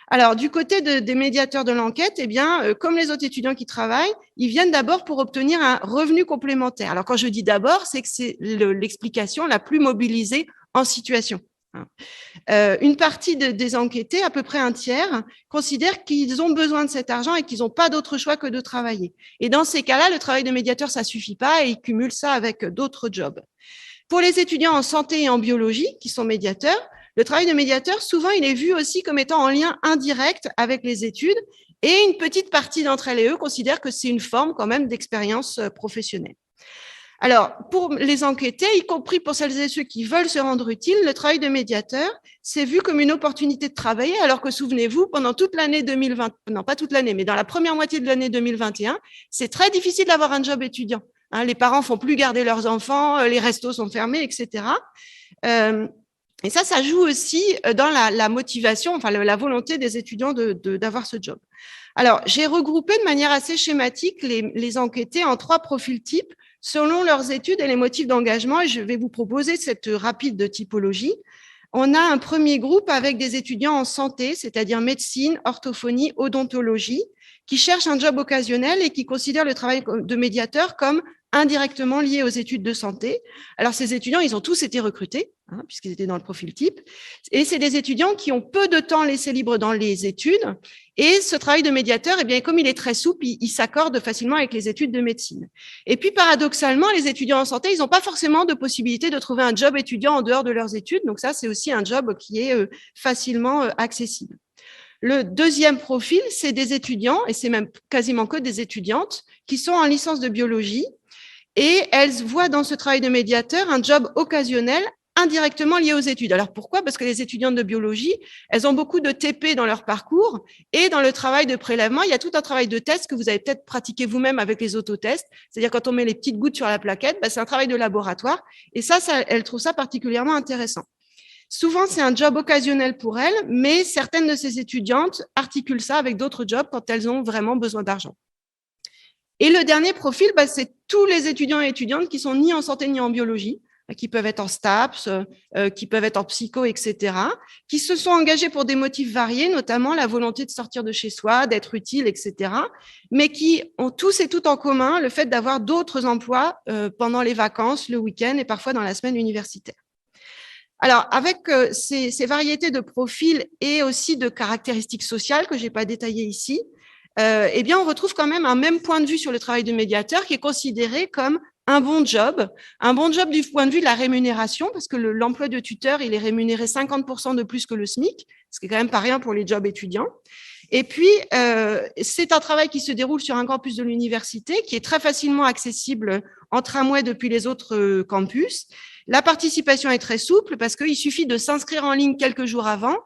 Alors, du côté des médiateurs de l'enquête, eh bien, comme les autres étudiants qui travaillent, ils viennent d'abord pour obtenir un revenu complémentaire. Alors, quand je dis d'abord, c'est que c'est l'explication la plus mobilisée en situation. Une partie des enquêtés, à peu près un tiers, considèrent qu'ils ont besoin de cet argent et qu'ils n'ont pas d'autre choix que de travailler. Et dans ces cas-là, le travail de médiateur, ça suffit pas et ils cumulent ça avec d'autres jobs. Pour les étudiants en santé et en biologie, qui sont médiateurs, le travail de médiateur, souvent, il est vu aussi comme étant en lien indirect avec les études et une petite partie d'entre elles et eux considèrent que c'est une forme quand même d'expérience professionnelle. Alors, pour les enquêtés, y compris pour celles et ceux qui veulent se rendre utiles, le travail de médiateur, c'est vu comme une opportunité de travailler, alors que souvenez-vous, pendant toute l'année 2020, non pas toute l'année, mais dans la première moitié de l'année 2021, c'est très difficile d'avoir un job étudiant. Les parents font plus garder leurs enfants, les restos sont fermés, etc. Et ça joue aussi dans la motivation, enfin la volonté des étudiants d'avoir ce job. Alors, j'ai regroupé de manière assez schématique les enquêtés en 3 profils types selon leurs études et les motifs d'engagement, et je vais vous proposer cette rapide typologie. On a un premier groupe avec des étudiants en santé, c'est-à-dire médecine, orthophonie, odontologie, qui cherchent un job occasionnel et qui considèrent le travail de médiateur comme indirectement lié aux études de santé. Alors, ces étudiants, ils ont tous été recrutés, puisqu'ils étaient dans le profil type. Et c'est des étudiants qui ont peu de temps laissé libre dans les études. Et ce travail de médiateur, eh bien, comme il est très souple, il s'accorde facilement avec les études de médecine. Et puis, paradoxalement, les étudiants en santé, ils n'ont pas forcément de possibilité de trouver un job étudiant en dehors de leurs études. Donc ça, c'est aussi un job qui est facilement accessible. Le deuxième profil, c'est des étudiants, et c'est même quasiment que des étudiantes, qui sont en licence de biologie. Et elles voient dans ce travail de médiateur un job occasionnel indirectement lié aux études. Alors pourquoi ? Parce que les étudiantes de biologie, elles ont beaucoup de TP dans leur parcours et dans le travail de prélèvement, il y a tout un travail de test que vous avez peut-être pratiqué vous-même avec les autotests. C'est-à-dire quand on met les petites gouttes sur la plaquette, c'est un travail de laboratoire et ça, elles trouvent ça particulièrement intéressant. Souvent, c'est un job occasionnel pour elles, mais certaines de ces étudiantes articulent ça avec d'autres jobs quand elles ont vraiment besoin d'argent. Et le dernier profil, c'est tous les étudiants et étudiantes qui sont ni en santé ni en biologie, qui peuvent être en STAPS, qui peuvent être en psycho, etc., qui se sont engagés pour des motifs variés, notamment la volonté de sortir de chez soi, d'être utile, etc., mais qui ont tous et toutes en commun le fait d'avoir d'autres emplois pendant les vacances, le week-end et parfois dans la semaine universitaire. Alors, avec ces variétés de profils et aussi de caractéristiques sociales que je n'ai pas détaillées ici, eh bien, on retrouve quand même un même point de vue sur le travail de médiateur qui est considéré comme un bon job du point de vue de la rémunération, parce que l'emploi de tuteur, il est rémunéré 50% de plus que le SMIC, ce qui est quand même pas rien pour les jobs étudiants. Et puis, c'est un travail qui se déroule sur un campus de l'université, qui est très facilement accessible en tramway depuis les autres campus. La participation est très souple parce qu'il suffit de s'inscrire en ligne quelques jours avant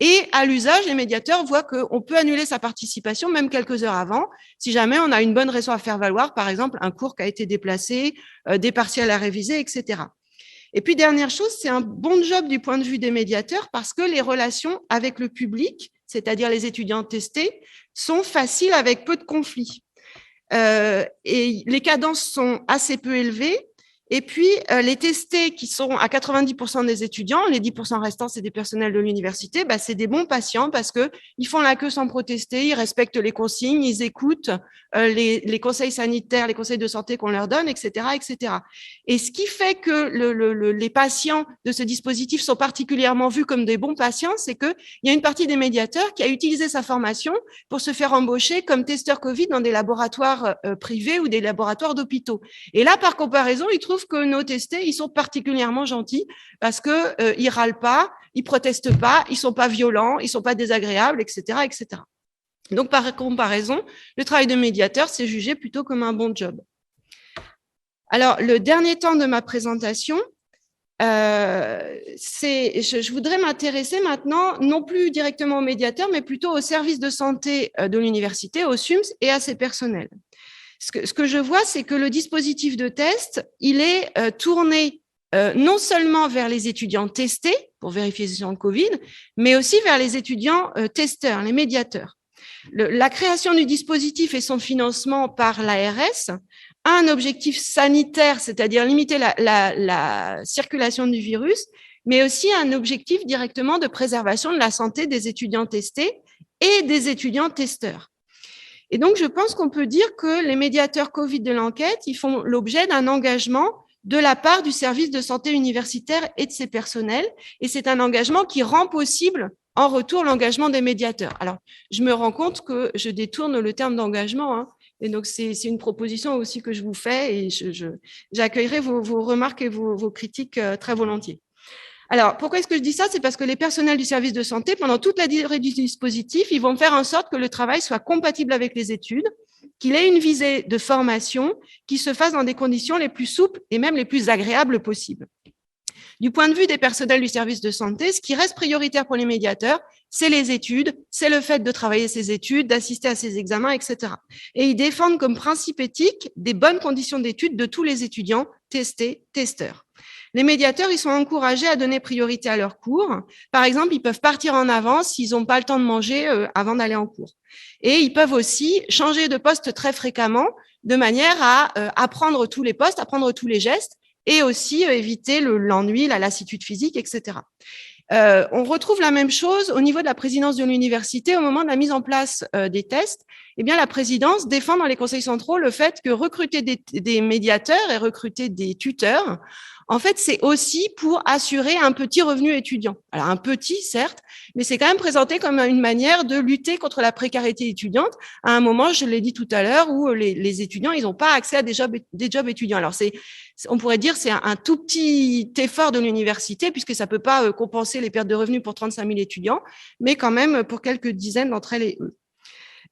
et à l'usage, les médiateurs voient qu'on peut annuler sa participation même quelques heures avant si jamais on a une bonne raison à faire valoir, par exemple un cours qui a été déplacé, des partiels à réviser, etc. Et puis, dernière chose, c'est un bon job du point de vue des médiateurs parce que les relations avec le public, c'est-à-dire les étudiants testés, sont faciles avec peu de conflits. Et les cadences sont assez peu élevées. Et puis, les testés qui sont à 90% des étudiants, les 10% restants, c'est des personnels de l'université, c'est des bons patients parce que ils font la queue sans protester, ils respectent les consignes, ils écoutent les conseils sanitaires, les conseils de santé qu'on leur donne, etc., etc. Et ce qui fait que les patients de ce dispositif sont particulièrement vus comme des bons patients, c'est qu'il y a une partie des médiateurs qui a utilisé sa formation pour se faire embaucher comme testeur Covid dans des laboratoires privés ou des laboratoires d'hôpitaux. Et là, par comparaison, ils trouvent que nos testés, ils sont particulièrement gentils parce que ils râlent pas, ils protestent pas, ils sont pas violents, ils sont pas désagréables, etc., etc. Donc, par comparaison, le travail de médiateur, c'est jugé plutôt comme un bon job. Alors, le dernier temps de ma présentation, je voudrais m'intéresser maintenant, non plus directement aux médiateurs, mais plutôt au service de santé de l'université, au SUMS et à ses personnels. Ce que je vois, c'est que le dispositif de test, il est tourné non seulement vers les étudiants testés pour vérification de Covid, mais aussi vers les étudiants testeurs, les médiateurs. La création du dispositif et son financement par l'ARS a un objectif sanitaire, c'est-à-dire limiter la circulation du virus, mais aussi un objectif directement de préservation de la santé des étudiants testés et des étudiants testeurs. Et donc, je pense qu'on peut dire que les médiateurs Covid de l'enquête, ils font l'objet d'un engagement de la part du service de santé universitaire et de ses personnels. Et c'est un engagement qui rend possible en retour l'engagement des médiateurs. Alors, je me rends compte que je détourne le terme d'engagement, et donc c'est une proposition aussi que je vous fais et j'accueillerai vos remarques et vos critiques très volontiers. Alors, pourquoi est-ce que je dis ça? C'est parce que les personnels du service de santé, pendant toute la durée du dispositif, ils vont faire en sorte que le travail soit compatible avec les études, qu'il ait une visée de formation qui se fasse dans des conditions les plus souples et même les plus agréables possibles. Du point de vue des personnels du service de santé, ce qui reste prioritaire pour les médiateurs, c'est les études, c'est le fait de travailler ses études, d'assister à ses examens, etc. Et ils défendent comme principe éthique des bonnes conditions d'études de tous les étudiants testés, testeurs. Les médiateurs, ils sont encouragés à donner priorité à leurs cours. Par exemple, ils peuvent partir en avance s'ils n'ont pas le temps de manger avant d'aller en cours. Et ils peuvent aussi changer de poste très fréquemment de manière à apprendre tous les postes, apprendre tous les gestes et aussi éviter l'ennui, la lassitude physique, etc. On retrouve la même chose au niveau de la présidence de l'université au moment de la mise en place des tests. Eh bien, la présidence défend dans les conseils centraux le fait que recruter des médiateurs et recruter des tuteurs, en fait, c'est aussi pour assurer un petit revenu étudiant. Alors, un petit, certes, mais c'est quand même présenté comme une manière de lutter contre la précarité étudiante. À un moment, je l'ai dit tout à l'heure, où les étudiants, ils n'ont pas accès à des jobs étudiants. Alors, on pourrait dire c'est un tout petit effort de l'université, puisque ça peut pas compenser les pertes de revenus pour 35 000 étudiants, mais quand même pour quelques dizaines d'entre elles et eux.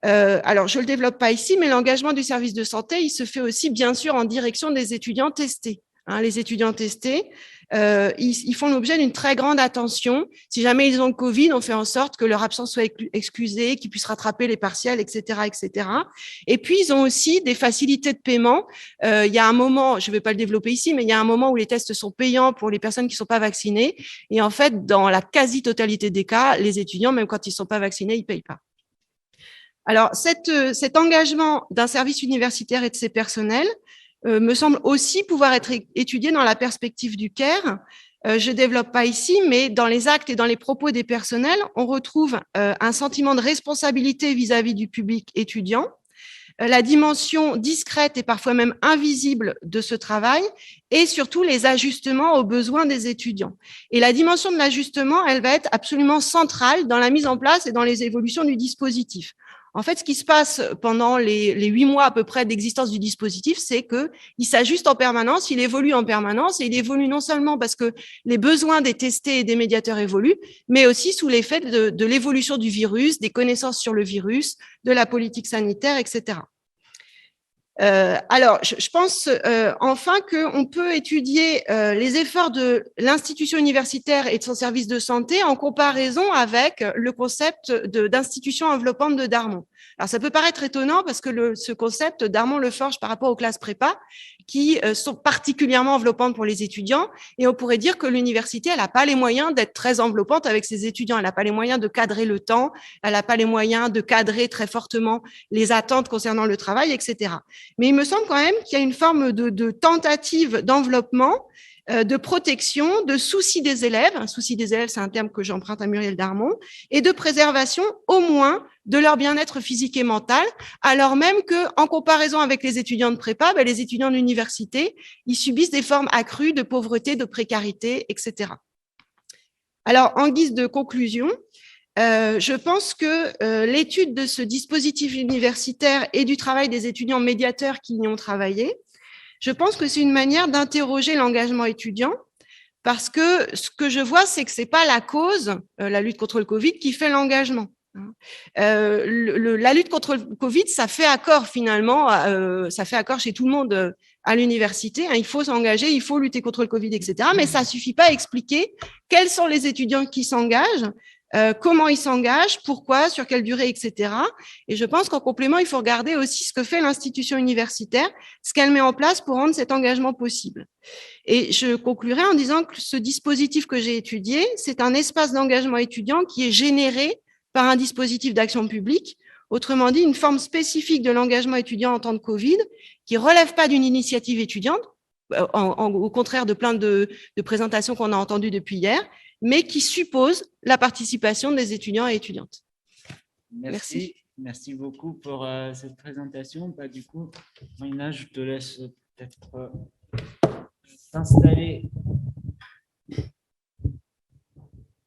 Alors, je le développe pas ici, mais l'engagement du service de santé, il se fait aussi, bien sûr, en direction des étudiants testés. Les étudiants testés, ils font l'objet d'une très grande attention. Si jamais ils ont le Covid, on fait en sorte que leur absence soit excusée, qu'ils puissent rattraper les partiels, etc., etc. Et puis, ils ont aussi des facilités de paiement. Il y a un moment, je ne vais pas le développer ici, mais il y a un moment où les tests sont payants pour les personnes qui ne sont pas vaccinées. Et en fait, dans la quasi-totalité des cas, les étudiants, même quand ils ne sont pas vaccinés, ils ne payent pas. Alors, cet engagement d'un service universitaire et de ses personnels me semble aussi pouvoir être étudié dans la perspective du CARE. Je ne développe pas ici, mais dans les actes et dans les propos des personnels, on retrouve un sentiment de responsabilité vis-à-vis du public étudiant, la dimension discrète et parfois même invisible de ce travail et surtout les ajustements aux besoins des étudiants. Et la dimension de l'ajustement, elle va être absolument centrale dans la mise en place et dans les évolutions du dispositif. En fait, ce qui se passe pendant les 8 mois à peu près d'existence du dispositif, c'est qu'il s'ajuste en permanence, il évolue en permanence, et il évolue non seulement parce que les besoins des testés et des médiateurs évoluent, mais aussi sous l'effet de l'évolution du virus, des connaissances sur le virus, de la politique sanitaire, etc. Alors, je pense enfin qu'on peut étudier les efforts de l'institution universitaire et de son service de santé en comparaison avec le concept d'institution enveloppante de Darmon. Alors, ça peut paraître étonnant parce que ce concept, Darmon le forge par rapport aux classes prépa qui sont particulièrement enveloppantes pour les étudiants. Et on pourrait dire que l'université, elle n'a pas les moyens d'être très enveloppante avec ses étudiants. Elle n'a pas les moyens de cadrer le temps. Elle n'a pas les moyens de cadrer très fortement les attentes concernant le travail, etc. Mais il me semble quand même qu'il y a une forme de tentative d'enveloppement, de protection, de souci des élèves. Un souci des élèves, c'est un terme que j'emprunte à Muriel Darmon, et de préservation au moins de leur bien-être physique et mental, alors même qu'en comparaison avec les étudiants de prépa, les étudiants d'université, ils subissent des formes accrues de pauvreté, de précarité, etc. Alors, en guise de conclusion, je pense que l'étude de ce dispositif universitaire et du travail des étudiants médiateurs qui y ont travaillé, je pense que c'est une manière d'interroger l'engagement étudiant, parce que ce que je vois, c'est que ce n'est pas la cause, la lutte contre le Covid, qui fait l'engagement. La lutte contre le Covid, ça fait accord finalement, ça fait accord chez tout le monde à l'université. Il faut s'engager, il faut lutter contre le Covid, etc. Mais ça ne suffit pas à expliquer quels sont les étudiants qui s'engagent, comment ils s'engagent, pourquoi, sur quelle durée, etc. Et je pense qu'en complément, il faut regarder aussi ce que fait l'institution universitaire, ce qu'elle met en place pour rendre cet engagement possible. Et je conclurai en disant que ce dispositif que j'ai étudié, c'est un espace d'engagement étudiant qui est généré par un dispositif d'action publique, autrement dit, une forme spécifique de l'engagement étudiant en temps de Covid, qui ne relève pas d'une initiative étudiante, au contraire de plein de présentations qu'on a entendues depuis hier, mais qui suppose la participation des étudiants et étudiantes. Merci. Merci beaucoup pour cette présentation. Du coup, Marina, je te laisse peut-être t'installer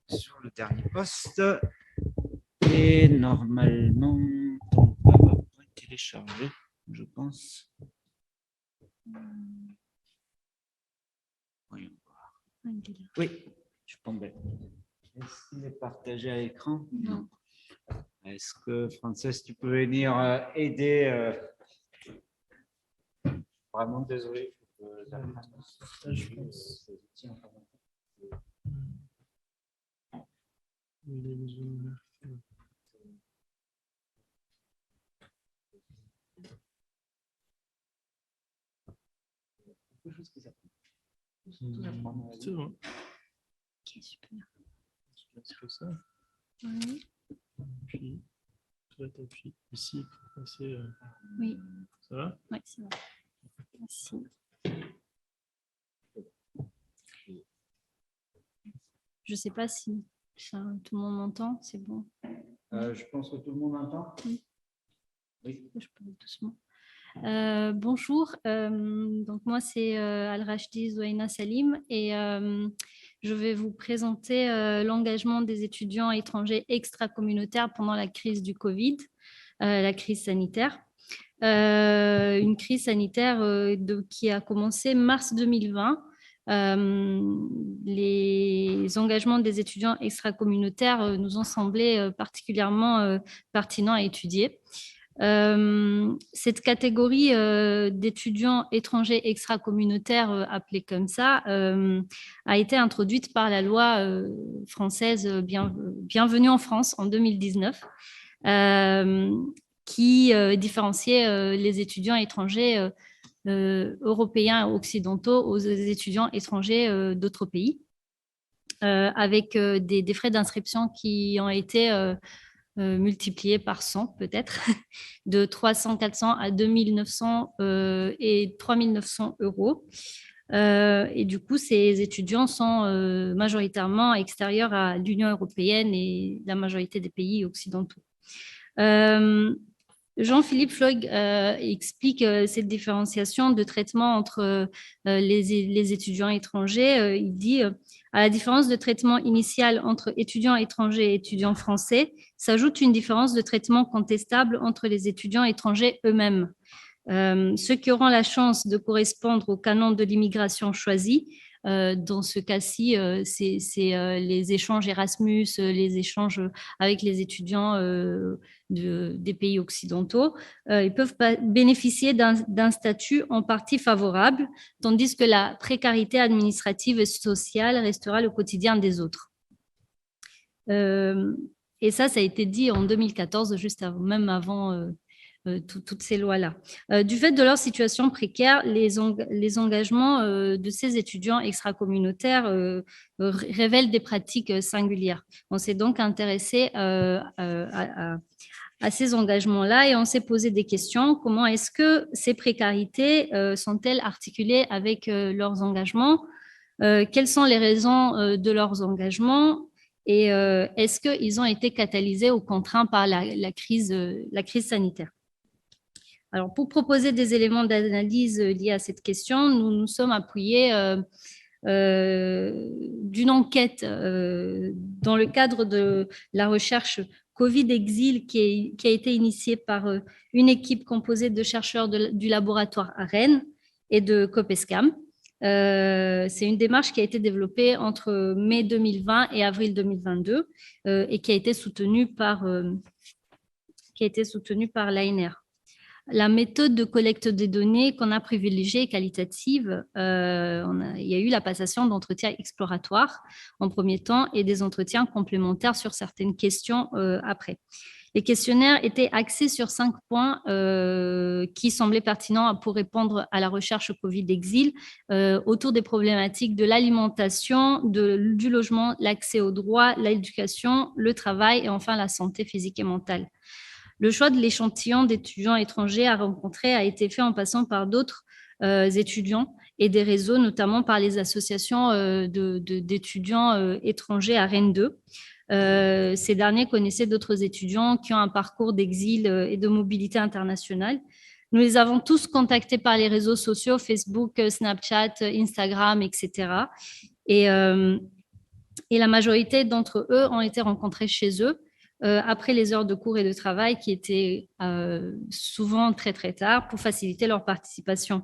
sur le dernier poste. Et normalement, ton PowerPoint est téléchargé, je pense. Voyons voir. Oui, je tombais. Est-ce qu'il est partagé à l'écran? Non. Est-ce que, Frances, tu peux venir aider? Vraiment désolé. C'est bon. Ok, super. Tu fais ça. Oui. Puis, toi, tu appuies ici pour passer. Oui. Ça va? Oui, c'est bon. Merci. Je ne sais pas si tout le monde m'entend, c'est bon. Je pense que tout le monde entend. Oui. Oui. Je peux doucement. Bonjour, donc moi c'est Al-Rachdi Zouaina Salim et je vais vous présenter l'engagement des étudiants étrangers extra-communautaires pendant la crise du Covid, la crise sanitaire. Une crise sanitaire qui a commencé mars 2020. Les engagements des étudiants extra-communautaires nous ont semblé particulièrement pertinents à étudier. Cette catégorie d'étudiants étrangers extra-communautaires, appelée comme ça, a été introduite par la loi française Bienvenue en France en 2019, qui différenciait les étudiants étrangers européens et occidentaux aux étudiants étrangers d'autres pays, avec des frais d'inscription qui ont été multiplié par 100 peut-être, de 300, 400 à 2900 et 3900 euros. Et du coup, ces étudiants sont majoritairement extérieurs à l'Union européenne et la majorité des pays occidentaux. Jean-Philippe Floig explique cette différenciation de traitement entre les étudiants étrangers. Il dit à la différence de traitement initial entre étudiants étrangers et étudiants français, s'ajoute une différence de traitement contestable entre les étudiants étrangers eux-mêmes. Ceux qui auront la chance de correspondre au canon de l'immigration choisi, dans ce cas-ci, c'est les échanges Erasmus, les échanges avec les étudiants des pays occidentaux. Ils peuvent bénéficier d'un statut en partie favorable, tandis que la précarité administrative et sociale restera le quotidien des autres. Et ça a été dit en 2014, juste même avant toutes ces lois-là. Du fait de leur situation précaire, les engagements de ces étudiants extracommunautaires révèlent des pratiques singulières. On s'est donc intéressé à ces engagements-là et on s'est posé des questions. Comment est-ce que ces précarités sont-elles articulées avec leurs engagements? Quelles sont les raisons de leurs engagements? Et est-ce qu'ils ont été catalysés ou contraints par la crise sanitaire? Alors, pour proposer des éléments d'analyse liés à cette question, nous nous sommes appuyés d'une enquête dans le cadre de la recherche Covid Exil qui a été initiée par une équipe composée de chercheurs du laboratoire à Rennes et de Copescam. C'est une démarche qui a été développée entre mai 2020 et avril 2022 et qui a été soutenue par l'ANR. La méthode de collecte des données qu'on a privilégiée est qualitative. Il y a eu la passation d'entretiens exploratoires en premier temps et des entretiens complémentaires sur certaines questions après. Les questionnaires étaient axés sur 5 points qui semblaient pertinents pour répondre à la recherche Covid Exil autour des problématiques de l'alimentation, du logement, l'accès aux droits, l'éducation, le travail et enfin la santé physique et mentale. Le choix de l'échantillon d'étudiants étrangers à rencontrer a été fait en passant par d'autres étudiants et des réseaux, notamment par les associations d'étudiants étrangers à Rennes 2. Ces derniers connaissaient d'autres étudiants qui ont un parcours d'exil et de mobilité internationale. Nous les avons tous contactés par les réseaux sociaux, Facebook, Snapchat, Instagram, etc. Et la majorité d'entre eux ont été rencontrés chez eux après les heures de cours et de travail qui étaient souvent très, très tard pour faciliter leur participation.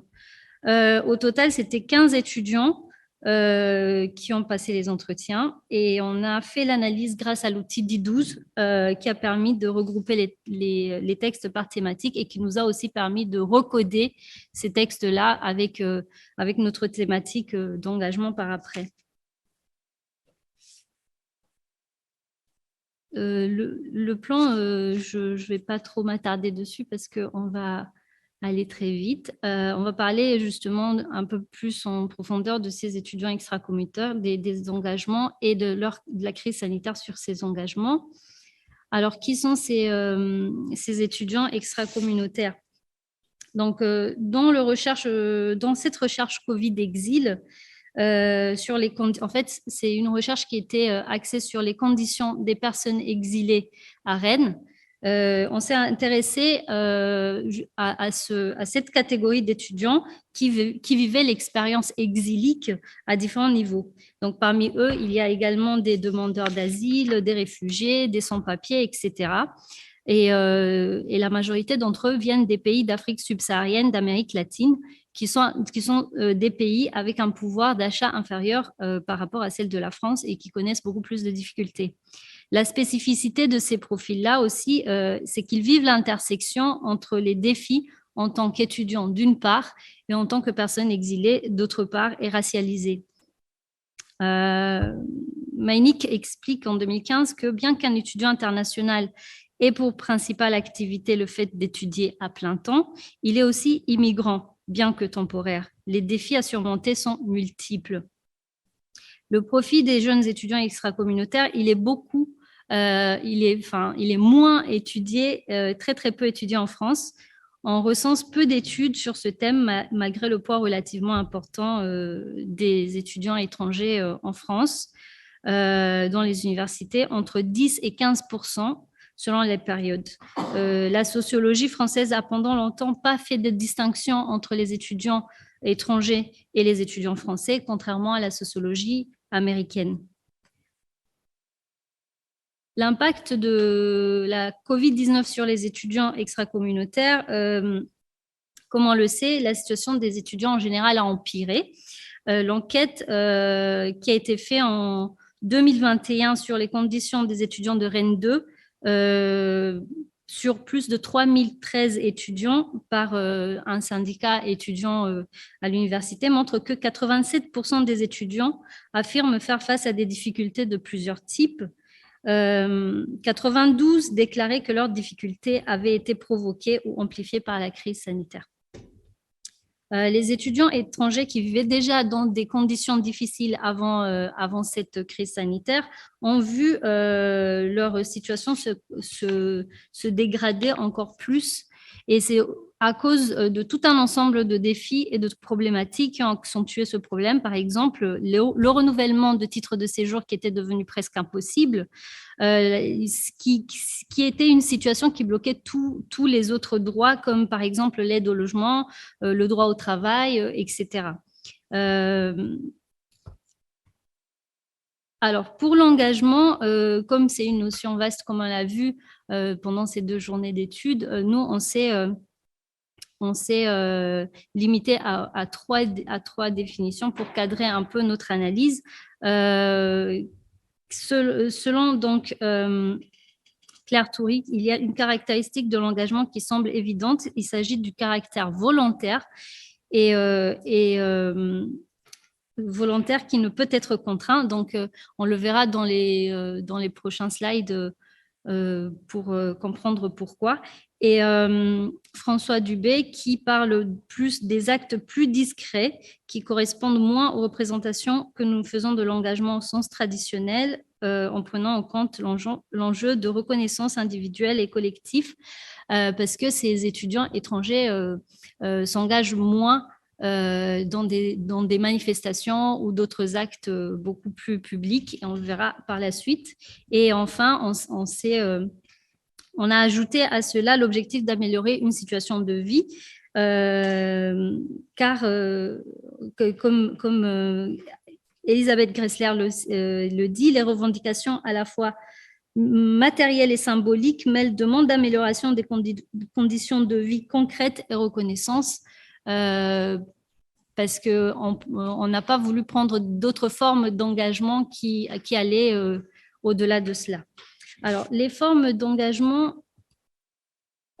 Au total, c'était 15 étudiants qui ont passé les entretiens et on a fait l'analyse grâce à l'outil D12 qui a permis de regrouper les textes par thématique et qui nous a aussi permis de recoder ces textes-là avec notre thématique d'engagement par après. Le plan, je ne vais pas trop m'attarder dessus parce qu'on va aller très vite. On va parler justement un peu plus en profondeur de ces étudiants extracommunautaires, des engagements et de la crise sanitaire sur ces engagements. Alors, qui sont ces étudiants extracommunautaires? Donc, dans cette recherche Covid Exil, en fait, c'est une recherche qui était axée sur les conditions des personnes exilées à Rennes. On s'est intéressé à cette catégorie d'étudiants qui vivaient l'expérience exilique à différents niveaux. Donc, parmi eux, il y a également des demandeurs d'asile, des réfugiés, des sans-papiers, etc. Et la majorité d'entre eux viennent des pays d'Afrique subsaharienne, d'Amérique latine, qui sont des pays avec un pouvoir d'achat inférieur par rapport à celle de la France et qui connaissent beaucoup plus de difficultés. La spécificité de ces profils-là aussi, c'est qu'ils vivent l'intersection entre les défis en tant qu'étudiants d'une part et en tant que personnes exilées d'autre part et racialisées. Meinik explique en 2015 que bien qu'un étudiant international ait pour principale activité le fait d'étudier à plein temps, il est aussi immigrant, bien que temporaire. Les défis à surmonter sont multiples. Le profit des jeunes étudiants extracommunautaires, il est beaucoup il est moins étudié, très très peu étudié en France. On recense peu d'études sur ce thème malgré le poids relativement important des étudiants étrangers en France, dans les universités, entre 10 et 15% selon les périodes. La sociologie française a pendant longtemps pas fait de distinction entre les étudiants étrangers et les étudiants français, contrairement à la sociologie américaine. L'impact de la COVID-19 sur les étudiants extracommunautaires, comme on le sait, la situation des étudiants en général a empiré. L'enquête qui a été faite en 2021 sur les conditions des étudiants de Rennes 2, sur plus de 3013 étudiants par un syndicat étudiant à l'université, montre que 87% des étudiants affirment faire face à des difficultés de plusieurs types. 92 déclaraient que leurs difficultés avaient été provoquées ou amplifiées par la crise sanitaire. Les étudiants étrangers qui vivaient déjà dans des conditions difficiles avant cette crise sanitaire ont vu leur situation se dégrader encore plus. Et c'est à cause de tout un ensemble de défis et de problématiques qui ont accentué ce problème. Par exemple, le renouvellement de titres de séjour qui était devenu presque impossible, qui était une situation qui bloquait tous les autres droits, comme par exemple l'aide au logement, le droit au travail, etc. Alors, pour l'engagement, comme c'est une notion vaste, comme on l'a vu pendant ces 2 journées d'études, nous, on s'est limité à 3 définitions pour cadrer un peu notre analyse. Selon donc Claire Toury, il y a une caractéristique de l'engagement qui semble évidente. Il s'agit du caractère volontaire et volontaire qui ne peut être contraint. Donc, on le verra dans les prochains slides pour comprendre pourquoi. Et François Dubé qui parle plus des actes plus discrets qui correspondent moins aux représentations que nous faisons de l'engagement au sens traditionnel, en prenant en compte l'enjeu de reconnaissance individuelle et collective, parce que ces étudiants étrangers s'engagent moins dans des manifestations ou d'autres actes beaucoup plus publics, et on le verra par la suite. Et enfin, on a ajouté à cela l'objectif d'améliorer une situation de vie, car comme Elisabeth Gressler le dit, les revendications à la fois matérielles et symboliques mêlent demande d'amélioration des conditions de vie concrètes et reconnaissance, parce qu'on n'a pas voulu prendre d'autres formes d'engagement qui allaient au-delà de cela. Alors, les formes d'engagement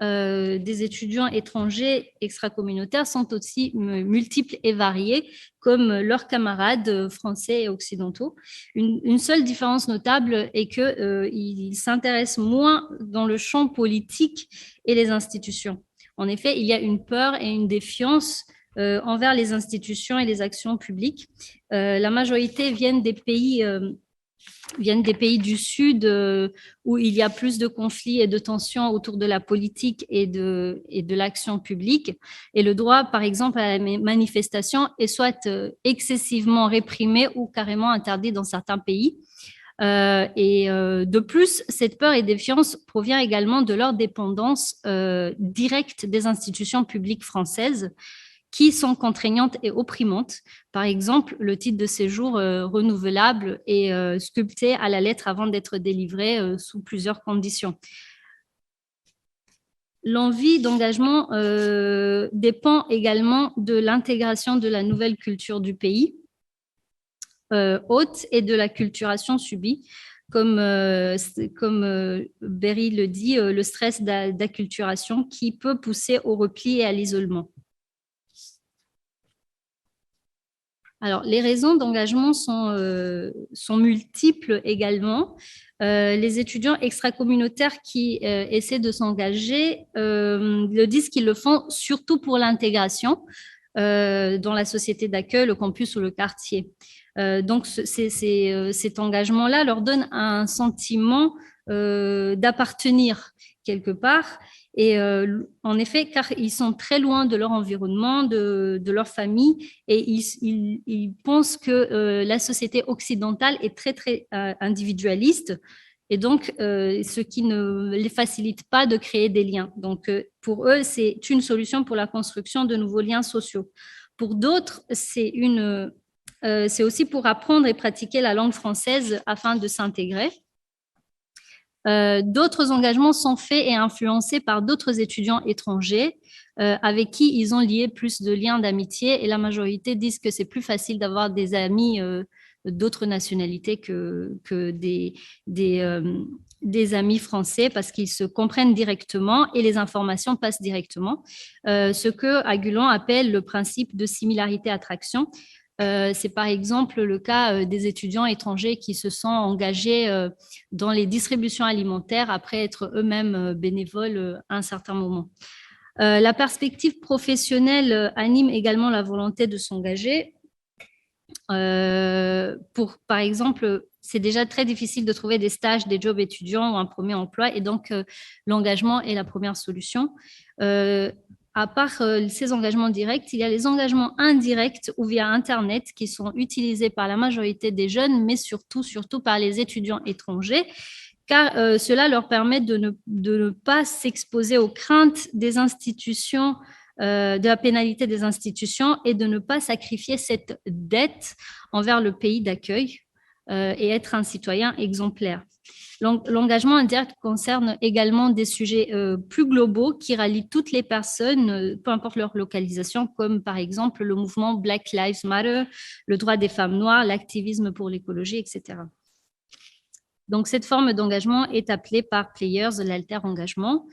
des étudiants étrangers extracommunautaires sont aussi multiples et variées, comme leurs camarades français et occidentaux. Une seule différence notable est qu'ils s'intéressent moins dans le champ politique et les institutions. En effet, il y a une peur et une défiance envers les institutions et les actions publiques. La majorité viennent des pays du Sud où il y a plus de conflits et de tensions autour de la politique et de l'action publique. Et le droit, par exemple, à la manifestation est soit excessivement réprimé ou carrément interdit dans certains pays. De plus, cette peur et défiance provient également de leur dépendance directe des institutions publiques françaises, qui sont contraignantes et opprimantes. Par exemple, le titre de séjour renouvelable est sculpté à la lettre avant d'être délivré sous plusieurs conditions. L'envie d'engagement dépend également de l'intégration de la nouvelle culture du pays hôte et de la culturation subie. Comme Berry le dit, le stress d'acculturation qui peut pousser au repli et à l'isolement. Alors, les raisons d'engagement sont multiples également. Les étudiants extracommunautaires qui essaient de s'engager le disent qu'ils le font surtout pour l'intégration dans la société d'accueil, le campus ou le quartier. Donc, cet engagement-là leur donne un sentiment d'appartenir quelque part. Et en effet, car ils sont très loin de leur environnement, de leur famille, et ils pensent que la société occidentale est très, très individualiste, et donc ce qui ne les facilite pas de créer des liens. Donc, pour eux, c'est une solution pour la construction de nouveaux liens sociaux. Pour d'autres, c'est aussi pour apprendre et pratiquer la langue française afin de s'intégrer. D'autres engagements sont faits et influencés par d'autres étudiants étrangers avec qui ils ont lié plus de liens d'amitié, et la majorité disent que c'est plus facile d'avoir des amis d'autres nationalités que des amis français, parce qu'ils se comprennent directement et les informations passent directement. Ce que Agulon appelle le principe de similarité-attraction. C'est par exemple le cas des étudiants étrangers qui se sont engagés dans les distributions alimentaires après être eux-mêmes bénévoles à un certain moment. La perspective professionnelle anime également la volonté de s'engager. Par exemple, c'est déjà très difficile de trouver des stages, des jobs étudiants ou un premier emploi, et donc l'engagement est la première solution. À part ces engagements directs, il y a les engagements indirects ou via Internet qui sont utilisés par la majorité des jeunes, mais surtout par les étudiants étrangers, car cela leur permet de ne pas s'exposer aux craintes des institutions, de la pénalité des institutions, et de ne pas sacrifier cette dette envers le pays d'accueil et être un citoyen exemplaire. L'engagement indirect concerne également des sujets plus globaux qui rallient toutes les personnes, peu importe leur localisation, comme par exemple le mouvement Black Lives Matter, le droit des femmes noires, l'activisme pour l'écologie, etc. Donc, cette forme d'engagement est appelée par Players l'alter-engagement.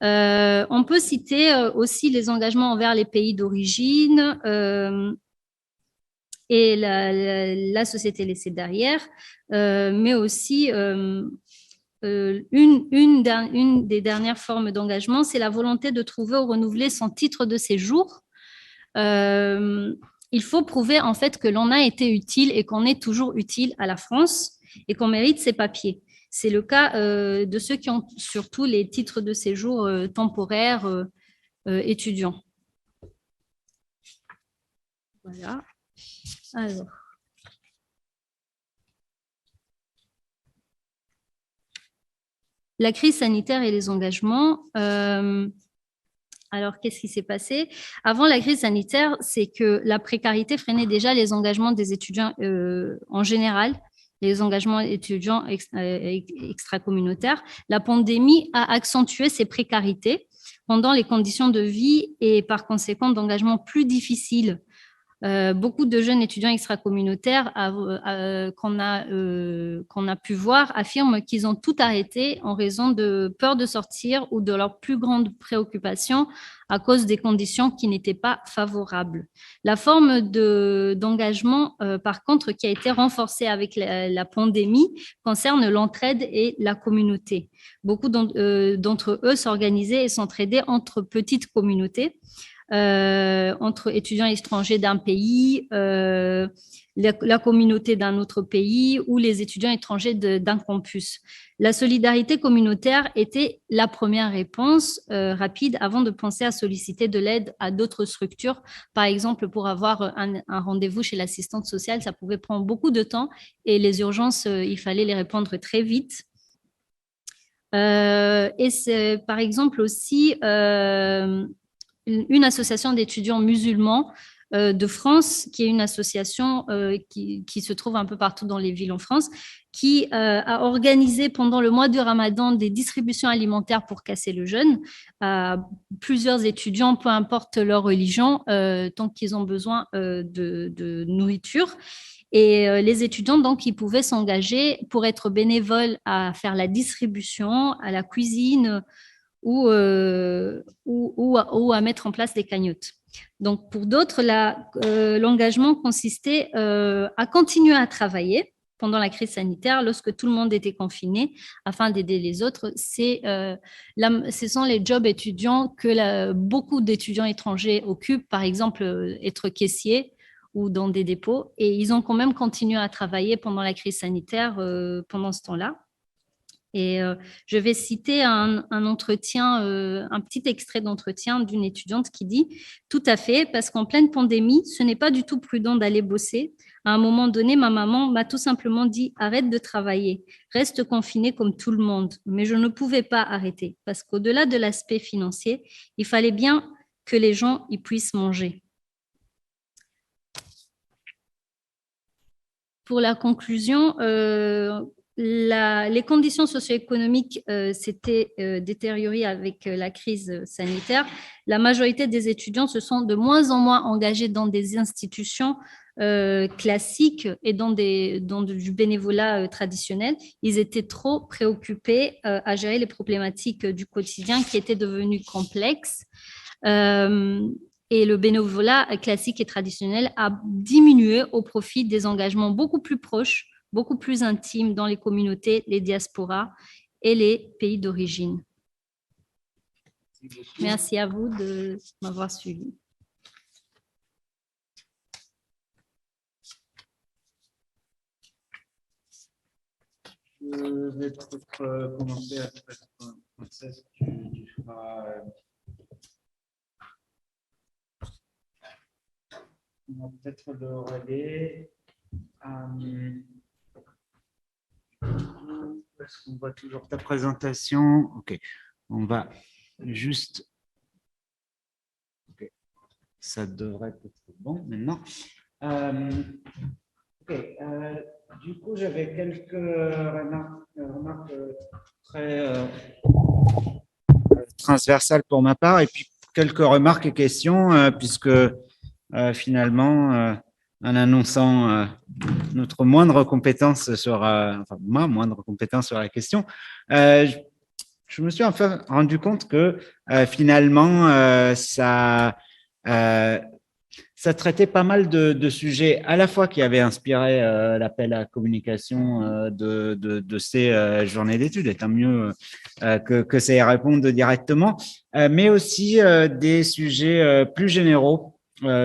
On peut citer aussi les engagements envers les pays d'origine et la société laissée derrière, mais aussi une des dernières formes d'engagement, c'est la volonté de trouver ou renouveler son titre de séjour. Il faut prouver en fait que l'on a été utile et qu'on est toujours utile à la France et qu'on mérite ses papiers. C'est le cas de ceux qui ont surtout les titres de séjour temporaires étudiants. Voilà. Alors. La crise sanitaire et les engagements. Alors, qu'est-ce qui s'est passé? Avant la crise sanitaire, c'est que la précarité freinait déjà les engagements des étudiants en général, les engagements étudiants extracommunautaires. La pandémie a accentué ces précarités pendant les conditions de vie et par conséquent d'engagements plus difficiles. Beaucoup de jeunes étudiants extracommunautaires qu'on a pu voir affirment qu'ils ont tout arrêté en raison de peur de sortir ou de leur plus grande préoccupation à cause des conditions qui n'étaient pas favorables. La forme d'engagement, par contre, qui a été renforcée avec la pandémie, concerne l'entraide et la communauté. Beaucoup d'entre eux s'organisaient et s'entraidaient entre petites communautés. Entre étudiants étrangers d'un pays, la communauté d'un autre pays ou les étudiants étrangers d'un campus. La solidarité communautaire était la première réponse rapide avant de penser à solliciter de l'aide à d'autres structures. Par exemple, pour avoir un rendez-vous chez l'assistante sociale, ça pouvait prendre beaucoup de temps et les urgences, il fallait les répondre très vite. Et c'est par exemple aussi une association d'étudiants musulmans de France, qui est une association qui se trouve un peu partout dans les villes en France, qui a organisé pendant le mois de Ramadan des distributions alimentaires pour casser le jeûne à plusieurs étudiants, peu importe leur religion, tant qu'ils ont besoin de nourriture. Et les étudiants, donc, ils pouvaient s'engager pour être bénévoles à faire la distribution, à la cuisine, ou à mettre en place des cagnottes. Donc, pour d'autres, l'engagement consistait à continuer à travailler pendant la crise sanitaire, lorsque tout le monde était confiné, afin d'aider les autres. Ce sont les jobs étudiants que beaucoup d'étudiants étrangers occupent, par exemple, être caissier ou dans des dépôts. Et ils ont quand même continué à travailler pendant la crise sanitaire, pendant ce temps-là. Et je vais citer un entretien, un petit extrait d'entretien d'une étudiante qui dit « Tout à fait, parce qu'en pleine pandémie, ce n'est pas du tout prudent d'aller bosser. À un moment donné, ma maman m'a tout simplement dit « Arrête de travailler, reste confiné comme tout le monde. » Mais je ne pouvais pas arrêter, parce qu'au-delà de l'aspect financier, il fallait bien que les gens y puissent manger. Pour la conclusion, les conditions socio-économiques s'étaient détériorées avec la crise sanitaire. La majorité des étudiants se sont de moins en moins engagés dans des institutions classiques et dans du bénévolat traditionnel. Ils étaient trop préoccupés à gérer les problématiques du quotidien qui étaient devenues complexes. Et le bénévolat classique et traditionnel a diminué au profit des engagements beaucoup plus proches, beaucoup plus intimes dans les communautés, les diasporas et les pays d'origine. Merci à vous de m'avoir suivi. Je vais peut-être commencer à Princesse, tu feras... On va peut-être le relais. Est-ce qu'on voit toujours ta présentation? Ok, on va juste... Ok, ça devrait être bon maintenant. Ok, du coup, j'avais quelques remarques très transversales pour ma part et puis quelques remarques et questions puisque finalement, en annonçant notre moindre compétence sur, enfin ma moindre compétence sur la question, je me suis enfin rendu compte que finalement ça traitait pas mal de sujets à la fois qui avaient inspiré l'appel à communication de ces journées d'études, et tant mieux que ça y réponde directement, mais aussi des sujets plus généraux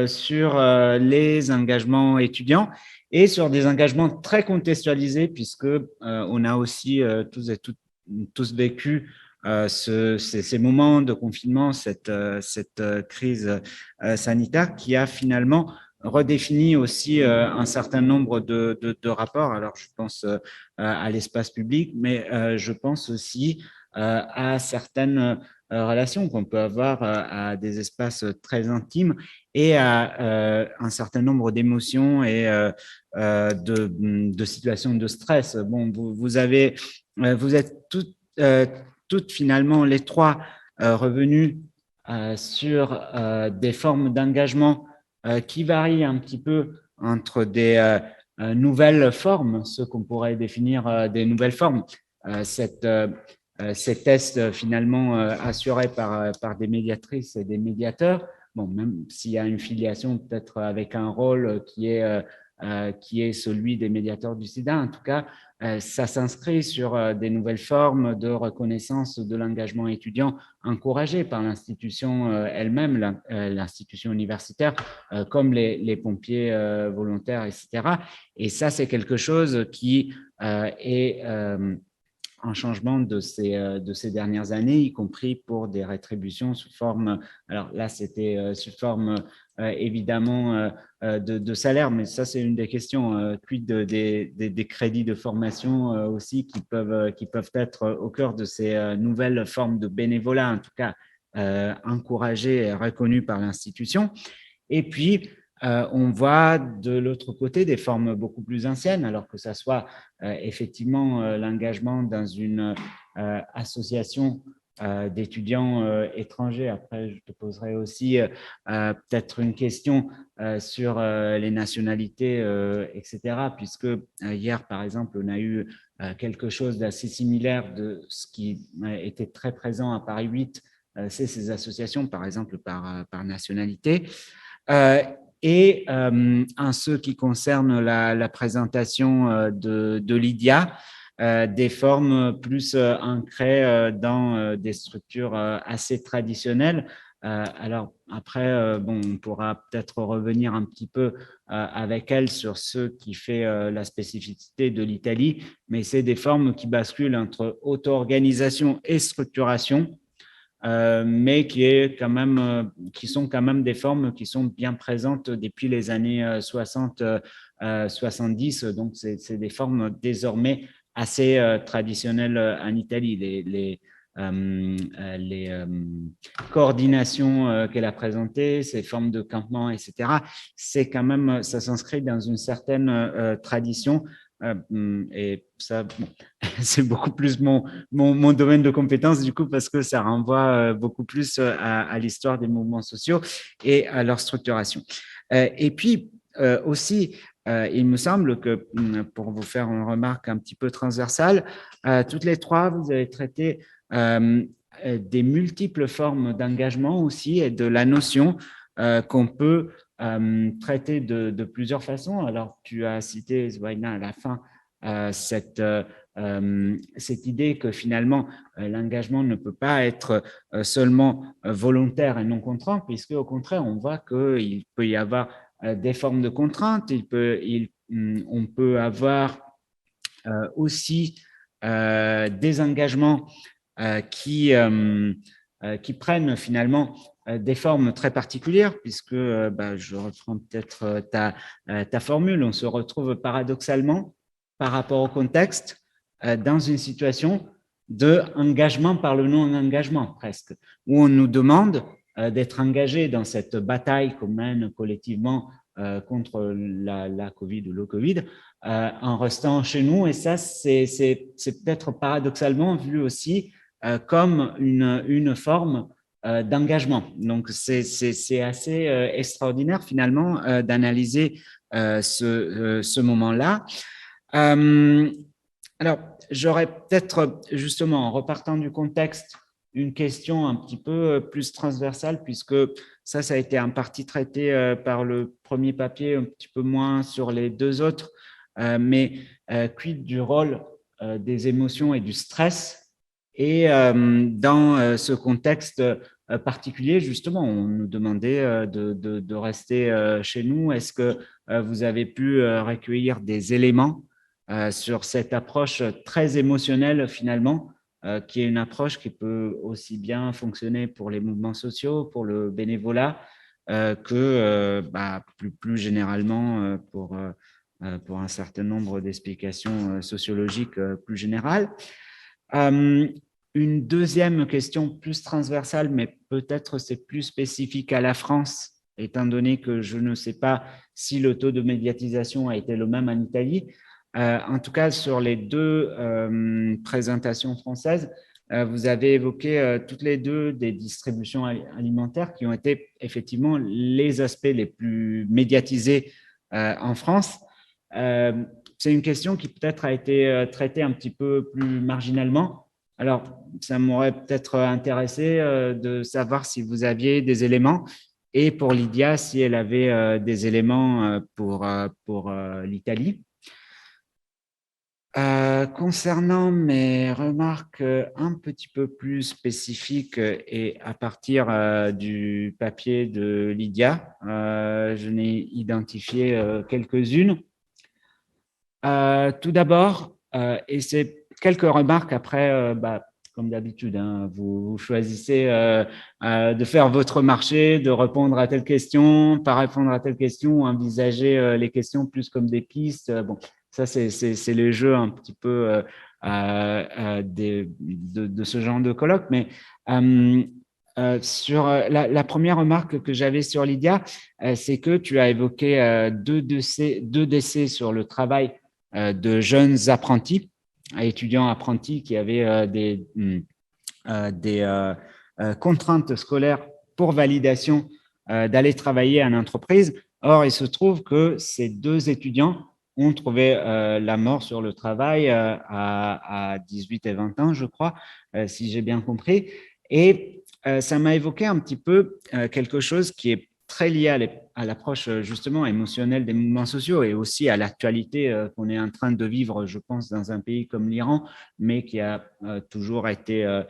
sur les engagements étudiants et sur des engagements très contextualisés puisque on a aussi tous vécu ces moments de confinement, cette crise sanitaire qui a finalement redéfini aussi un certain nombre de rapports. Alors, je pense à l'espace public, mais je pense aussi à certaines relations qu'on peut avoir à des espaces très intimes et à un certain nombre d'émotions et de situations de stress. Bon, vous êtes toutes finalement les trois revenus sur des formes d'engagement qui varient un petit peu entre des nouvelles formes, ce qu'on pourrait définir des nouvelles formes. Ces tests finalement assurés par des médiatrices et des médiateurs, bon, même s'il y a une filiation peut-être avec un rôle qui est celui des médiateurs du sida, en tout cas, ça s'inscrit sur des nouvelles formes de reconnaissance de l'engagement étudiant encouragé par l'institution elle-même, l'institution universitaire, comme les pompiers volontaires, etc. Et ça, c'est quelque chose qui est un changement de ces dernières années, y compris pour des rétributions sous forme, alors là c'était sous forme évidemment de salaire, mais ça c'est une des questions, quid des crédits de formation aussi qui peuvent être au cœur de ces nouvelles formes de bénévolat, en tout cas encouragées et reconnues par l'institution. Et puis, on voit de l'autre côté des formes beaucoup plus anciennes, alors que ça soit effectivement l'engagement dans une association d'étudiants étrangers. Après, je te poserai aussi peut-être une question sur les nationalités, etc., puisque hier, par exemple, on a eu quelque chose d'assez similaire de ce qui était très présent à Paris 8, c'est ces associations, par exemple, par nationalité. Et en ce qui concerne la présentation de Lydia, des formes plus ancrées dans des structures assez traditionnelles, Alors après, bon, on pourra peut-être revenir un petit peu avec elle sur ce qui fait la spécificité de l'Italie, mais c'est des formes qui basculent entre auto-organisation et structuration, mais qui sont quand même des formes qui sont bien présentes depuis les années 60, 70. Donc, c'est des formes désormais assez traditionnelles en Italie. Les coordinations qu'elle a présentées, ces formes de campement, etc., c'est quand même, ça s'inscrit dans une certaine tradition. Et ça, bon, c'est beaucoup plus mon domaine de compétence, du coup, parce que ça renvoie beaucoup plus à l'histoire des mouvements sociaux et à leur structuration. Et puis aussi, il me semble que, pour vous faire une remarque un petit peu transversale, toutes les trois, vous avez traité des multiples formes d'engagement aussi et de la notion qu'on peut traiter de plusieurs façons. Alors, tu as cité, Zwaina, à la fin, cette idée que finalement, l'engagement ne peut pas être seulement volontaire et non contraint, puisque au contraire, on voit qu'il peut y avoir des formes de contraintes, on peut avoir aussi des engagements qui prennent finalement des formes très particulières, puisque je reprends peut-être ta formule, on se retrouve paradoxalement par rapport au contexte dans une situation de engagement par le non-engagement presque, où on nous demande d'être engagés dans cette bataille qu'on mène collectivement contre la Covid ou le Covid, en restant chez nous. Et ça, c'est peut-être paradoxalement vu aussi comme une forme d'engagement. Donc, c'est assez extraordinaire finalement d'analyser ce moment-là. Alors, j'aurais peut-être justement, en repartant du contexte, une question un petit peu plus transversale, puisque ça a été en partie traité par le premier papier, un petit peu moins sur les deux autres, mais quid du rôle des émotions et du stress, et dans ce contexte particulier, justement, on nous demandait de rester chez nous. Est-ce que vous avez pu recueillir des éléments sur cette approche très émotionnelle finalement, qui est une approche qui peut aussi bien fonctionner pour les mouvements sociaux, pour le bénévolat, que plus généralement pour un certain nombre d'explications sociologiques plus générales. Une deuxième question plus transversale, mais peut-être c'est plus spécifique à la France, étant donné que je ne sais pas si le taux de médiatisation a été le même en Italie. En tout cas, sur les deux présentations françaises, vous avez évoqué toutes les deux des distributions alimentaires qui ont été effectivement les aspects les plus médiatisés en France. C'est une question qui peut-être a été traitée un petit peu plus marginalement. Alors, ça m'aurait peut-être intéressé de savoir si vous aviez des éléments, et pour Lydia, si elle avait des éléments pour l'Italie. Concernant mes remarques un petit peu plus spécifiques et à partir du papier de Lydia, je n'ai identifié quelques-unes. Tout d'abord, et c'est quelques remarques après, comme d'habitude, hein, vous choisissez de faire votre marché, de répondre à telle question, pas répondre à telle question, envisager les questions plus comme des pistes. Bon, ça, c'est les jeux un petit peu de ce genre de colloque. Mais sur la première remarque que j'avais sur Lydia, c'est que tu as évoqué deux décès sur le travail de jeunes apprentis, étudiants apprentis qui avaient des contraintes scolaires pour validation d'aller travailler en entreprise. Or, il se trouve que ces deux étudiants ont trouvé la mort sur le travail à 18 et 20 ans, je crois, si j'ai bien compris. Et ça m'a évoqué un petit peu quelque chose qui est très lié à l'approche justement émotionnelle des mouvements sociaux et aussi à l'actualité qu'on est en train de vivre, je pense, dans un pays comme l'Iran, mais qui a toujours été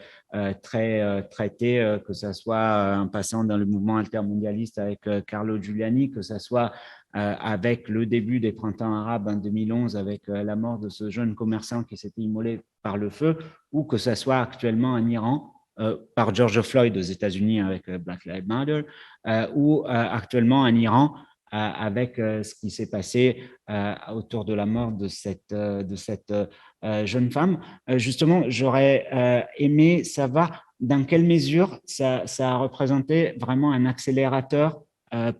très traité, que ce soit en passant dans le mouvement altermondialiste avec Carlo Giuliani, que ce soit avec le début des printemps arabes en 2011, avec la mort de ce jeune commerçant qui s'était immolé par le feu, ou que ce soit actuellement en Iran, par George Floyd aux États-Unis avec Black Lives Matter, ou actuellement en Iran avec ce qui s'est passé autour de la mort de cette jeune femme. Justement, j'aurais aimé savoir dans quelle mesure ça a représenté vraiment un accélérateur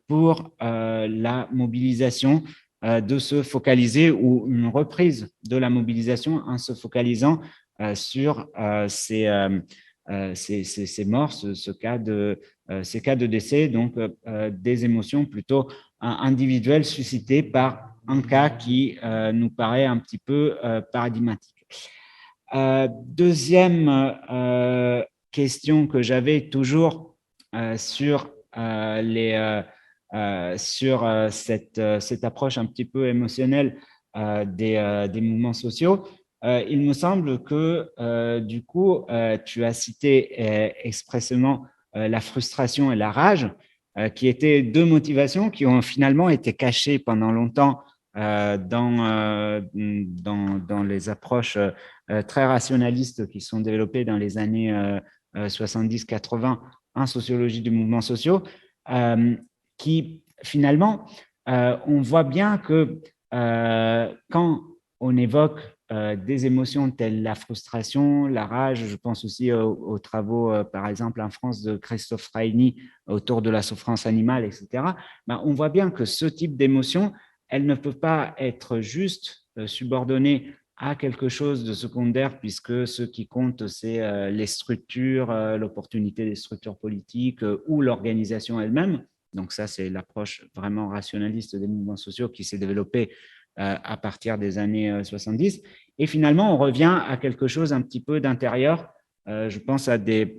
pour la mobilisation, de se focaliser ou une reprise de la mobilisation en se focalisant sur ces morts, ces cas de décès, donc des émotions plutôt individuelles suscitées par un cas qui nous paraît un petit peu paradigmatique. Deuxième question que j'avais toujours sur cette approche un petit peu émotionnelle des mouvements sociaux. Il me semble que du coup, tu as cité expressément la frustration et la rage, qui étaient deux motivations qui ont finalement été cachées pendant longtemps dans les approches très rationalistes qui sont développées dans les années 70-80 en sociologie des mouvements sociaux, qui finalement, on voit bien que quand on évoque des émotions telles la frustration, la rage, je pense aussi aux travaux, par exemple, en France de Christophe Raini autour de la souffrance animale, etc., ben, on voit bien que ce type d'émotion, elles ne peuvent pas être juste subordonnées à quelque chose de secondaire, puisque ce qui compte, c'est les structures, l'opportunité des structures politiques ou l'organisation elle-même. Donc ça, c'est l'approche vraiment rationaliste des mouvements sociaux qui s'est développée à partir des années 70. Et finalement, on revient à quelque chose un petit peu d'intérieur. Je pense à des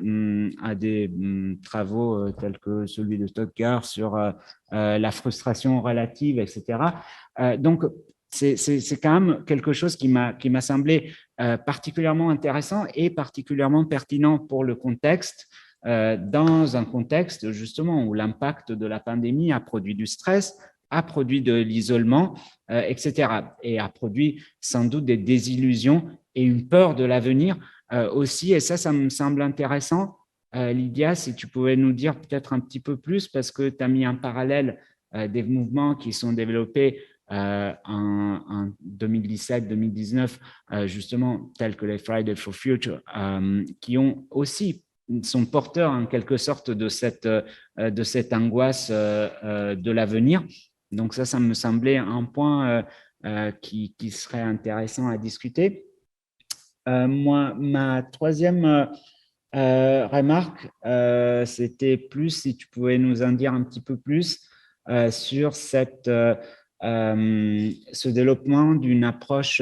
travaux tels que celui de Stuttgart sur la frustration relative, etc. Donc, c'est quand même quelque chose qui m'a semblé particulièrement intéressant et particulièrement pertinent pour le contexte, dans un contexte justement où l'impact de la pandémie a produit du stress, a produit de l'isolement, etc. Et a produit sans doute des désillusions et une peur de l'avenir aussi. Et ça me semble intéressant. Lydia, si tu pouvais nous dire peut-être un petit peu plus, parce que tu as mis en parallèle des mouvements qui sont développés en 2017-2019, justement, tels que les Fridays for Future, qui sont porteurs en quelque sorte de cette angoisse de l'avenir. Donc ça me semblait un point qui serait intéressant à discuter. Ma troisième remarque, c'était plus si tu pouvais nous en dire un petit peu plus sur ce développement d'une approche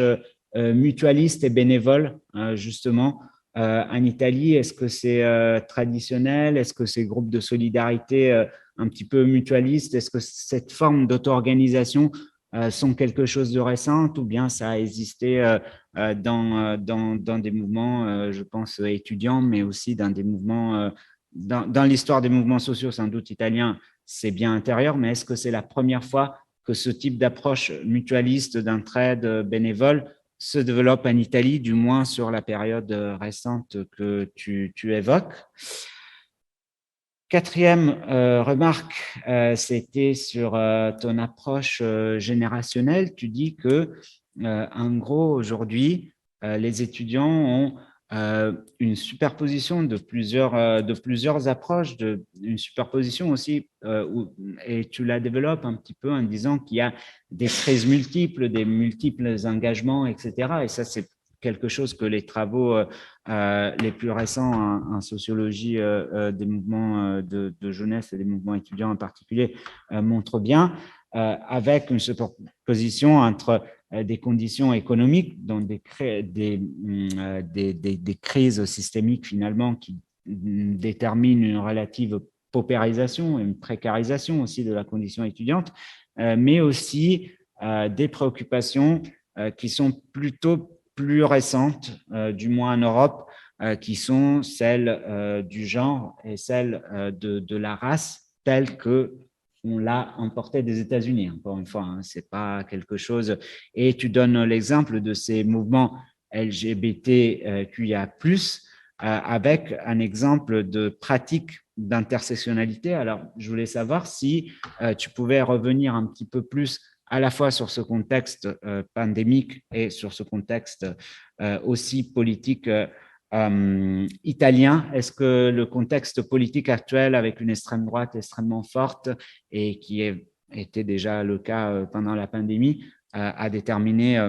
mutualiste et bénévole, justement, en Italie. Est-ce que c'est traditionnel? Est-ce que ces groupes de solidarité un petit peu mutualistes, est-ce que cette forme d'auto-organisation sont quelque chose de récent, ou bien ça a existé dans des mouvements, je pense, étudiants, mais aussi dans des mouvements, dans l'histoire des mouvements sociaux, sans doute italiens, c'est bien intérieur, mais est-ce que c'est la première fois que ce type d'approche mutualiste d'entraide bénévole se développe en Italie, du moins sur la période récente que tu évoques? Quatrième remarque, c'était sur ton approche générationnelle. Tu dis que, en gros, aujourd'hui, les étudiants ont une superposition de plusieurs approches, une superposition aussi, et tu la développes un petit peu en disant qu'il y a des crises multiples, des multiples engagements, etc. Et ça, c'est quelque chose que les travaux les plus récents en sociologie des mouvements de jeunesse et des mouvements étudiants en particulier montrent bien, avec une superposition entre des conditions économiques, donc des crises systémiques finalement qui déterminent une relative paupérisation et une précarisation aussi de la condition étudiante, mais aussi des préoccupations qui sont plutôt plus récentes, du moins en Europe, qui sont celles du genre et celles de la race, telles que on l'a importé des États-Unis. Encore une fois, hein, c'est pas quelque chose. Et tu donnes l'exemple de ces mouvements LGBTQIA+, avec un exemple de pratique d'intersectionnalité. Alors, je voulais savoir si tu pouvais revenir un petit peu plus à la fois sur ce contexte pandémique et sur ce contexte aussi politique italien. Est-ce que le contexte politique actuel avec une extrême droite extrêmement forte et qui était déjà le cas pendant la pandémie a déterminé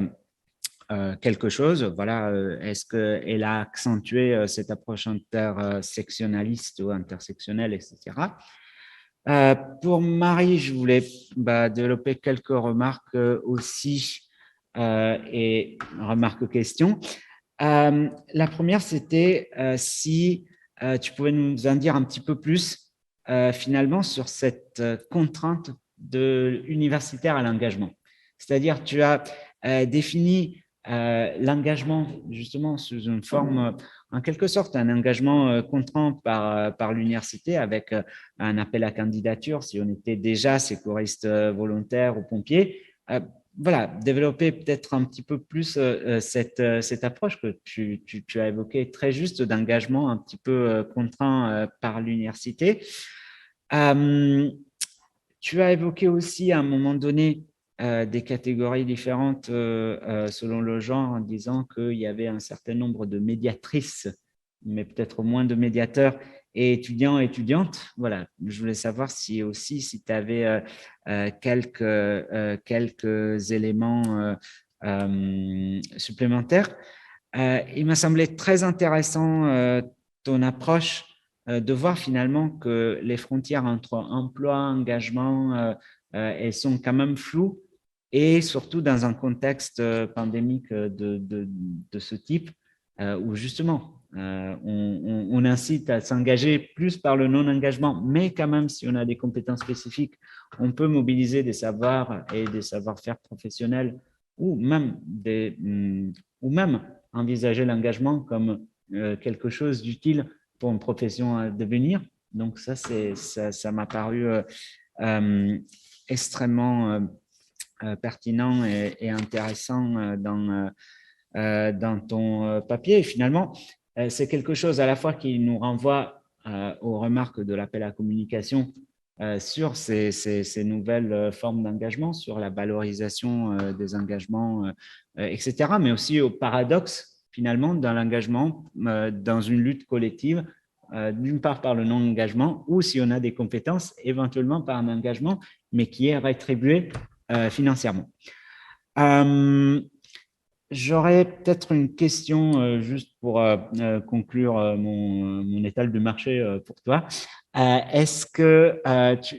quelque chose? Voilà, est-ce qu'elle a accentué cette approche intersectionnaliste ou intersectionnelle, etc. Pour Marie, je voulais développer quelques remarques aussi et remarques questions. La première, c'était si tu pouvais nous en dire un petit peu plus finalement sur cette contrainte universitaire à l'engagement. C'est-à-dire, tu as défini l'engagement justement sous une forme, en quelque sorte, un engagement contraint par l'université avec un appel à candidature si on était déjà sécuriste volontaire ou pompier. Voilà, développer peut-être un petit peu plus cette approche que tu as évoquée très juste d'engagement un petit peu contraint par l'université. Tu as évoqué aussi à un moment donné des catégories différentes selon le genre en disant qu'il y avait un certain nombre de médiatrices, mais peut-être moins de médiateurs et étudiants et étudiantes. Voilà, je voulais savoir si tu avais quelques éléments supplémentaires. Il m'a semblé très intéressant ton approche de voir finalement que les frontières entre emploi, engagement, elles sont quand même floues et surtout dans un contexte pandémique de ce type où justement on incite à s'engager plus par le non-engagement, mais quand même si on a des compétences spécifiques, on peut mobiliser des savoirs et des savoir-faire professionnels ou même envisager l'engagement comme quelque chose d'utile pour une profession à devenir. Donc ça m'a paru extrêmement pertinent et intéressant dans ton papier. Et finalement, c'est quelque chose à la fois qui nous renvoie aux remarques de l'appel à la communication sur ces nouvelles formes d'engagement, sur la valorisation des engagements, etc., mais aussi au paradoxe, finalement, dans l'engagement, dans une lutte collective, d'une part par le non-engagement, ou si on a des compétences, éventuellement par un engagement, mais qui est rétribué financièrement. J'aurais peut-être une question juste pour conclure mon étal de marché pour toi. Est-ce que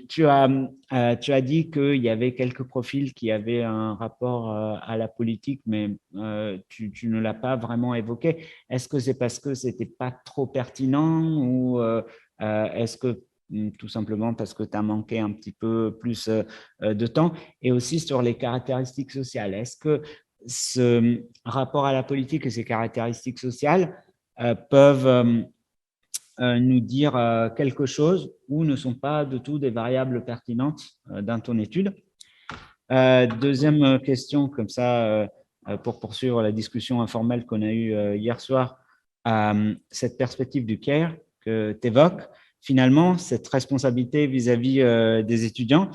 tu as dit qu'il y avait quelques profils qui avaient un rapport à la politique, mais tu ne l'as pas vraiment évoqué. Est-ce que c'est parce que c'était pas trop pertinent ou est-ce que tout simplement parce que tu as manqué un petit peu plus de temps? Et aussi sur les caractéristiques sociales, est-ce que ce rapport à la politique et ses caractéristiques sociales peuvent nous dire quelque chose ou ne sont pas du tout des variables pertinentes dans ton étude? Deuxième question, comme ça, pour poursuivre la discussion informelle qu'on a eue hier soir, cette perspective du CARE que tu évoques, finalement, cette responsabilité vis-à-vis des étudiants,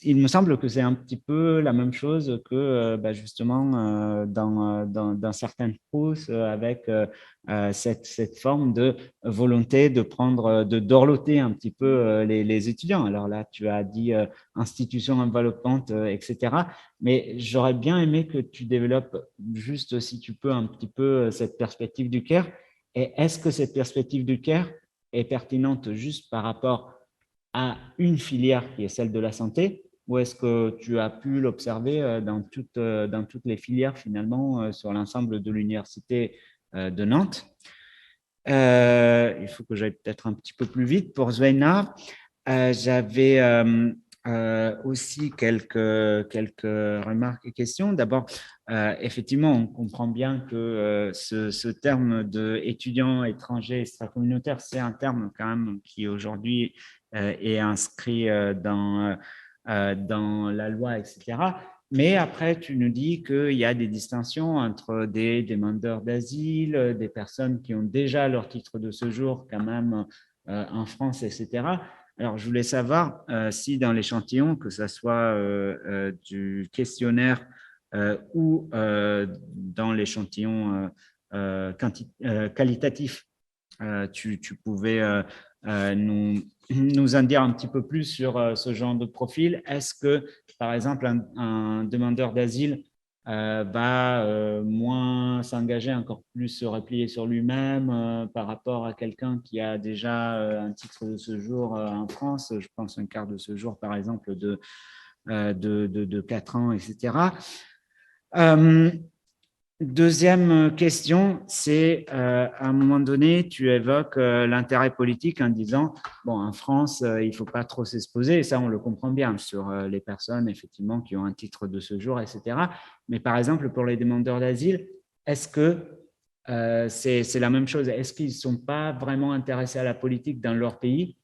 il me semble que c'est un petit peu la même chose que justement dans certaines trousses avec cette forme de volonté de prendre, de dorloter un petit peu les étudiants. Alors là, tu as dit institution enveloppante, etc. Mais j'aurais bien aimé que tu développes juste, si tu peux, un petit peu cette perspective du CARE. Et est-ce que cette perspective du CARE est pertinente juste par rapport à une filière qui est celle de la santé, ou est-ce que tu as pu l'observer dans toutes les filières finalement sur l'ensemble de l'université de Nantes? Il faut que j'aille peut-être un petit peu plus vite. Pour Zweina, j'avais aussi quelques remarques et questions. D'abord, effectivement, on comprend bien que ce terme d'étudiant étranger extracommunautaire, c'est un terme quand même qui aujourd'hui est inscrit dans la loi, etc. Mais après, tu nous dis qu'il y a des distinctions entre des demandeurs d'asile, des personnes qui ont déjà leur titre de séjour quand même en France, etc. Alors, je voulais savoir si dans l'échantillon, que ce soit du questionnaire ou dans l'échantillon qualitatif, tu pouvais nous en dire un petit peu plus sur ce genre de profil. Est-ce que, par exemple, un demandeur d'asile va moins s'engager, encore plus se replier sur lui-même par rapport à quelqu'un qui a déjà un titre de séjour en France? Je pense un quart de séjour, par exemple, de 4 ans, etc. Deuxième question, c'est à un moment donné, tu évoques l'intérêt politique en disant, bon, en France, il ne faut pas trop s'exposer, et ça, on le comprend bien sur les personnes, effectivement, qui ont un titre de séjour, etc. Mais par exemple, pour les demandeurs d'asile, est-ce que c'est la même chose? Est-ce qu'ils ne sont pas vraiment intéressés à la politique dans leur pays?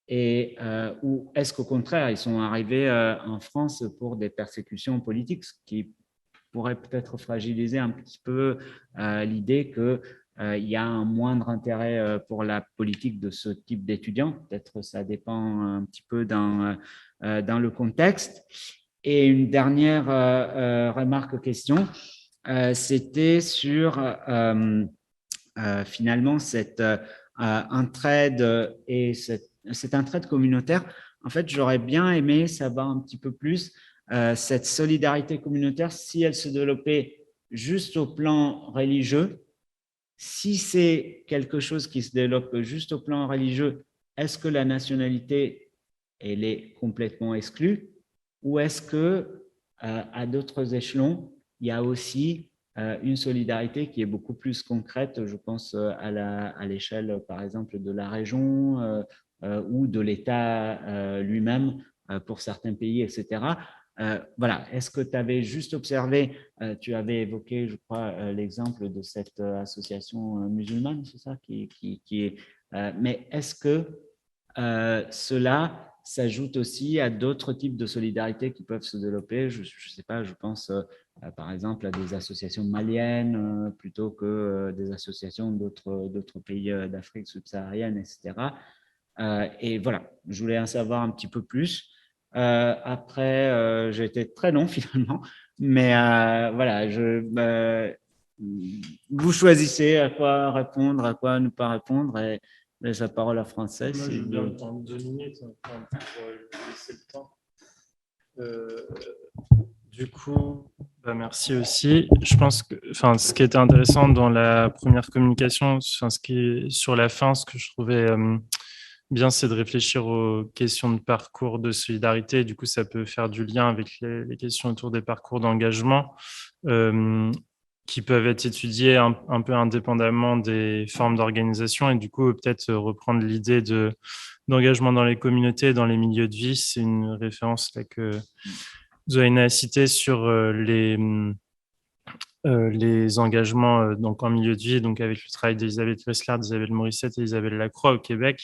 Ou est-ce qu'au contraire, ils sont arrivés en France pour des persécutions politiques, ce qui pourrait peut-être fragiliser un petit peu l'idée qu'il y a un moindre intérêt pour la politique de ce type d'étudiants. Peut-être ça dépend un petit peu dans le contexte. Et une dernière remarque, question, c'était sur finalement cette entraide et cette entraide communautaire. En fait, j'aurais bien aimé savoir un petit peu plus cette solidarité communautaire, si elle se développait juste au plan religieux. Si c'est quelque chose qui se développe juste au plan religieux, est-ce que la nationalité, elle est complètement exclue? Ou est-ce que à d'autres échelons, il y a aussi une solidarité qui est beaucoup plus concrète, je pense à l'échelle, par exemple, de la région ou de l'État lui-même pour certains pays, etc. Voilà, est-ce que tu avais juste observé, tu avais évoqué, je crois, l'exemple de cette association musulmane, c'est ça qui est, mais est-ce que cela s'ajoute aussi à d'autres types de solidarité qui peuvent se développer? Je ne sais pas, je pense par exemple à des associations maliennes plutôt que des associations d'autres pays d'Afrique subsaharienne, etc. Et voilà, je voulais en savoir un petit peu plus. Après, j'ai été très long finalement, mais voilà, vous choisissez à quoi répondre, à quoi ne pas répondre, et laisse la parole à Français. Moi, je vais bien prendre 2 minutes pour laisser le temps. Du coup, merci aussi. Je pense que, ce qui était intéressant dans la première communication, ce qui est sur la fin, ce que je trouvais bien, c'est de réfléchir aux questions de parcours de solidarité. Du coup, ça peut faire du lien avec les questions autour des parcours d'engagement qui peuvent être étudiés un peu indépendamment des formes d'organisation. Et du coup, peut-être reprendre l'idée d'engagement dans les communautés, dans les milieux de vie. C'est une référence là, que Zweina a citée sur les engagements donc en milieu de vie, donc avec le travail d'Elisabeth Wessler, d'Isabelle Morissette et Isabelle Lacroix au Québec.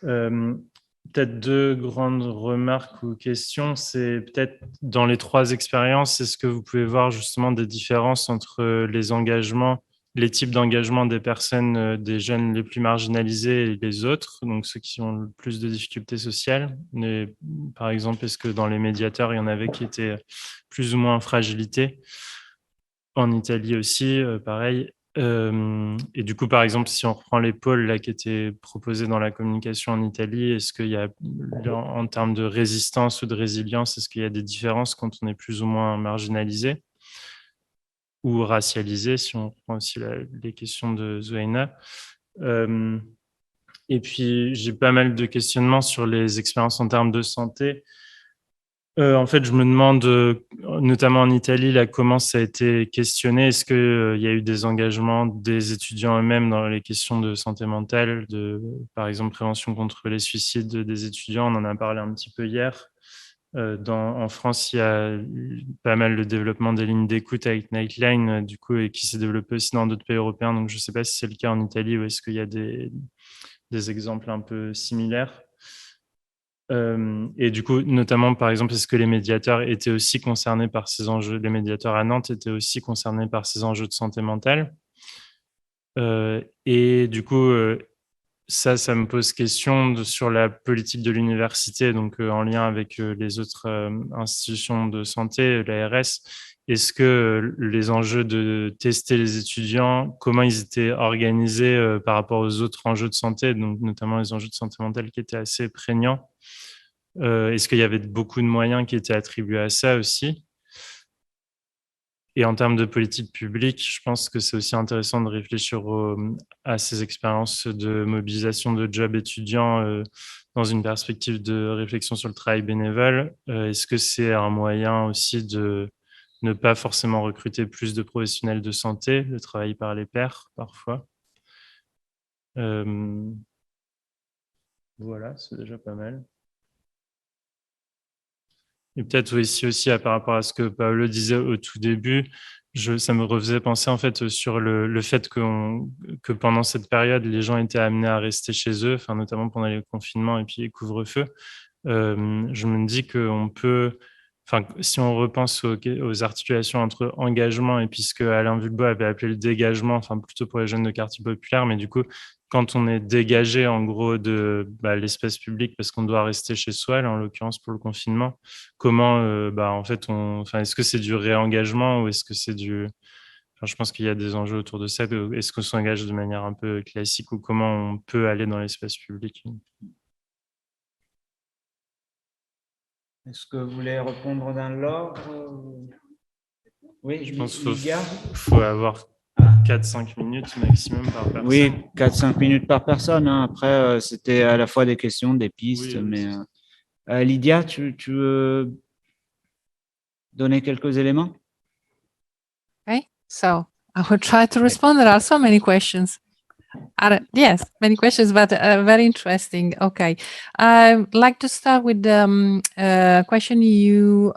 Peut-être 2 grandes remarques ou questions. C'est peut-être dans les 3 expériences, est-ce que vous pouvez voir justement des différences entre les engagements, les types d'engagement des personnes, des jeunes les plus marginalisés et les autres, donc ceux qui ont le plus de difficultés sociales? Mais, par exemple, est-ce que dans les médiateurs, il y en avait qui étaient plus ou moins en fragilité? En Italie aussi, pareil. Et du coup, par exemple, si on reprend les pôles là, qui étaient proposés dans la communication en Italie, est-ce qu'il y a, en termes de résistance ou de résilience, est-ce qu'il y a des différences quand on est plus ou moins marginalisé ou racialisé, si on reprend aussi les questions de Zweina? Et puis, j'ai pas mal de questionnements sur les expériences en termes de santé. En fait, je me demande, notamment en Italie, là, comment ça a été questionné. Est-ce qu'il y a eu des engagements des étudiants eux-mêmes dans les questions de santé mentale, par exemple, prévention contre les suicides des étudiants? On en a parlé un petit peu hier. En France, il y a pas mal le développement des lignes d'écoute avec Nightline, du coup, et qui s'est développé aussi dans d'autres pays européens. Donc, je ne sais pas si c'est le cas en Italie ou est-ce qu'il y a des exemples un peu similaires. Et du coup, notamment, par exemple, est-ce que les médiateurs étaient aussi concernés par ces enjeux? Les médiateurs à Nantes étaient aussi concernés par ces enjeux de santé mentale. Et du coup, ça me pose question sur la politique de l'université, donc en lien avec les autres institutions de santé, l'ARS. Est-ce que les enjeux de tester les étudiants, comment ils étaient organisés par rapport aux autres enjeux de santé, donc notamment les enjeux de santé mentale qui étaient assez prégnants? Est-ce qu'il y avait beaucoup de moyens qui étaient attribués à ça aussi? Et en termes de politique publique, je pense que c'est aussi intéressant de réfléchir à ces expériences de mobilisation de jobs étudiants dans une perspective de réflexion sur le travail bénévole. Est-ce que c'est un moyen aussi de ne pas forcément recruter plus de professionnels de santé, le travail par les pairs parfois? Voilà, c'est déjà pas mal. Et peut-être aussi par rapport à ce que Paolo disait au tout début, ça me refaisait penser en fait sur le fait que pendant cette période, les gens étaient amenés à rester chez eux, enfin, notamment pendant les confinements et puis les couvre-feux. Je me dis qu'on peut, enfin, si on repense aux articulations entre engagement et puis ce que Alain Vulbeau avait appelé le dégagement, enfin plutôt pour les jeunes de quartier populaire, mais du coup, quand on est dégagé en gros de l'espace public parce qu'on doit rester chez soi, là, en l'occurrence pour le confinement, comment en fait est-ce que c'est du réengagement ou est-ce que c'est je pense qu'il y a des enjeux autour de ça. Est-ce qu'on s'engage de manière un peu classique ou comment on peut aller dans l'espace public? Est-ce que vous voulez répondre dans l'ordre? Oui, je pense qu'il Lydia? faut avoir 4-5 minutes maximum par personne. Oui, 4-5 minutes par personne. Hein. Après, c'était à la fois des questions, des pistes. Oui, mais Lydia, tu veux donner quelques éléments? Okay, so I will try to respond. There are so many questions. Yes, many questions, but very interesting. Okay, I'd like to start with the question you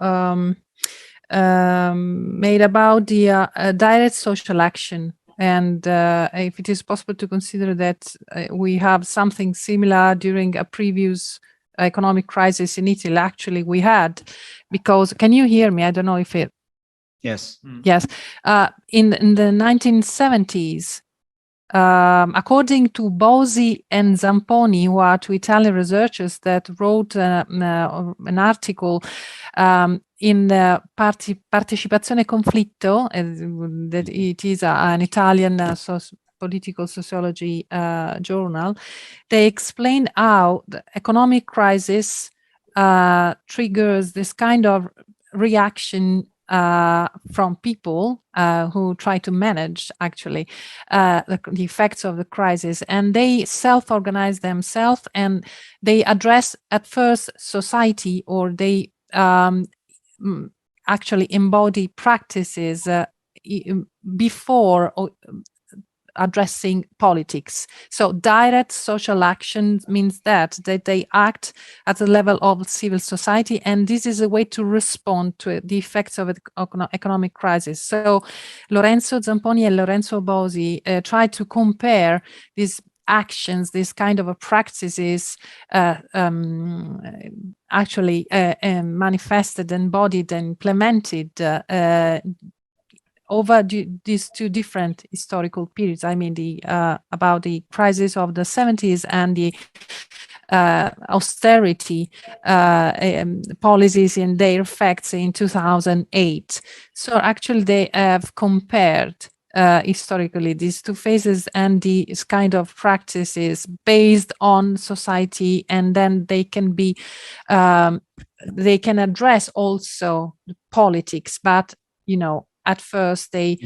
made about the direct social action, and if it is possible to consider that we have something similar during a previous economic crisis in Italy. Actually, we had, because can you hear me? I don't know if it. Yes. Yes. In the 1970s, according to Bosi and Zamponi, who are two Italian researchers that wrote an article in Partecipazione Conflitto, that it is an Italian political sociology journal, they explain how the economic crisis triggers this kind of reaction from people who try to manage actually the effects of the crisis, and they self-organize themselves and they address at first society, or they actually embody practices before addressing politics. So direct social action means that they act at the level of civil society, and this is a way to respond to the effects of the economic crisis. So Lorenzo Zamponi and Lorenzo Bosi try to compare these actions, these kind of practices actually manifested, embodied, and implemented over these two different historical periods. I mean, about the crisis of the 70s and the austerity policies and their effects in 2008. So actually, they have compared historically these two phases and these kind of practices based on society, and then they can be they can address also the politics, but at first they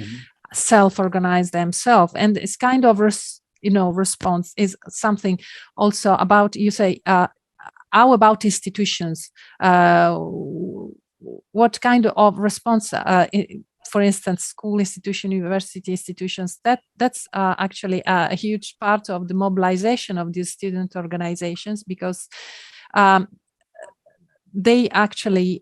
self-organize themselves, and it's kind of response is something also about, you say, how about institutions? What kind of response, for instance, school institution, university institutions, that's actually a huge part of the mobilization of these student organizations, because they actually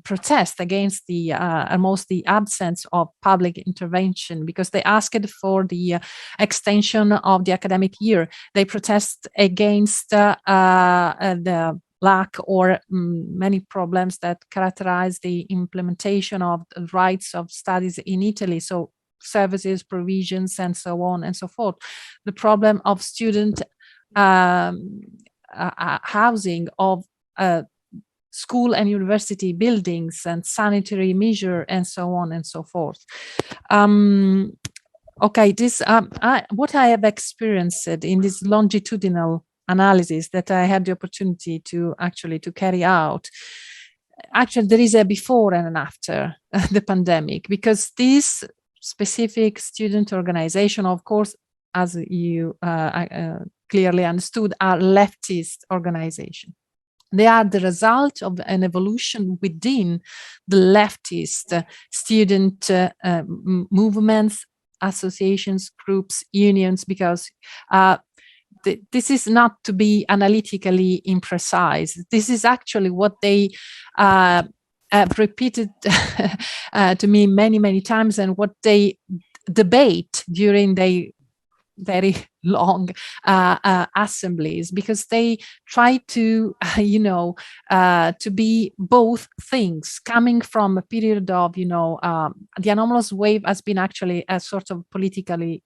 protest against the almost the absence of public intervention, because they asked for the extension of the academic year. They protest against the lack or many problems that characterize the implementation of the rights of studies in Italy. So services, provisions, and so on and so forth. The problem of student housing, of school and university buildings, and sanitary measure, and so on and so forth. Okay, this what I have experienced in this longitudinal analysis that I had the opportunity to carry out. Actually, there is a before and an after the pandemic, because this specific student organization, of course, as you clearly understood, are leftist organization. They are the result of an evolution within the leftist student movements, associations, groups, unions, because this is not to be analytically imprecise. This is actually what they have repeated to me many, many times, and what they debate during their very long assemblies, because they try to, to be both things, coming from a period of, the anomalous wave has been actually a sort of political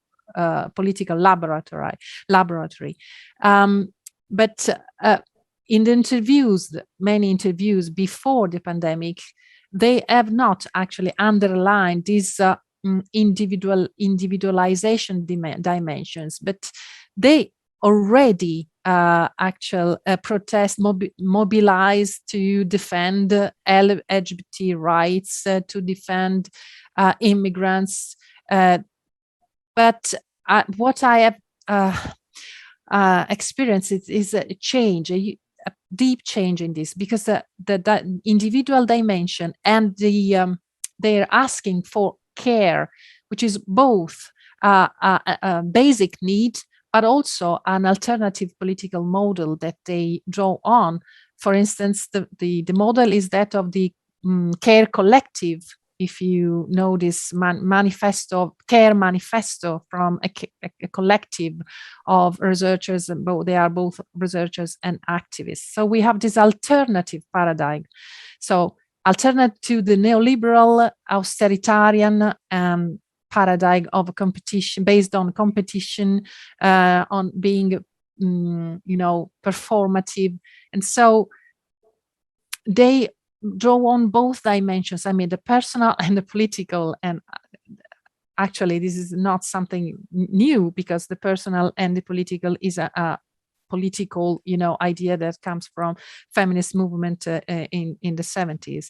laboratory. But in the interviews, many interviews before the pandemic, they have not actually underlined these individualization dimensions, but they already protest, mobilize to defend LGBT rights, to defend immigrants. But what I have experienced is a change, a deep change in this, because the individual dimension and they're asking for care, which is both a basic need, but also an alternative political model that they draw on. For instance, the model is that of the care collective. If you know this manifesto, care manifesto, from a collective of researchers, and they are both researchers and activists. So we have this alternative paradigm. So alternative to the neoliberal austritarian paradigm of competition, based on competition, on being, performative. And so they draw on both dimensions, the personal and the political. And actually, this is not something new, because the personal and the political is a political, idea that comes from feminist movement in the 70s.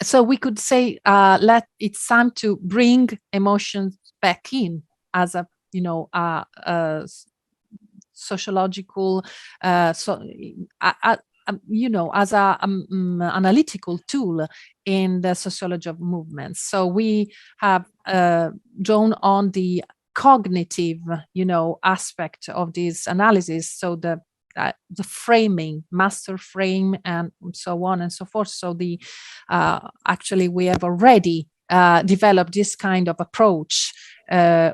So we could say, it's time to bring emotions back in as a, sociological, as a analytical tool in the sociology of movements. So we have drawn on the cognitive, aspect of this analysis. So the framing, master frame, and so on and so forth. So actually we have already developed this kind of approach,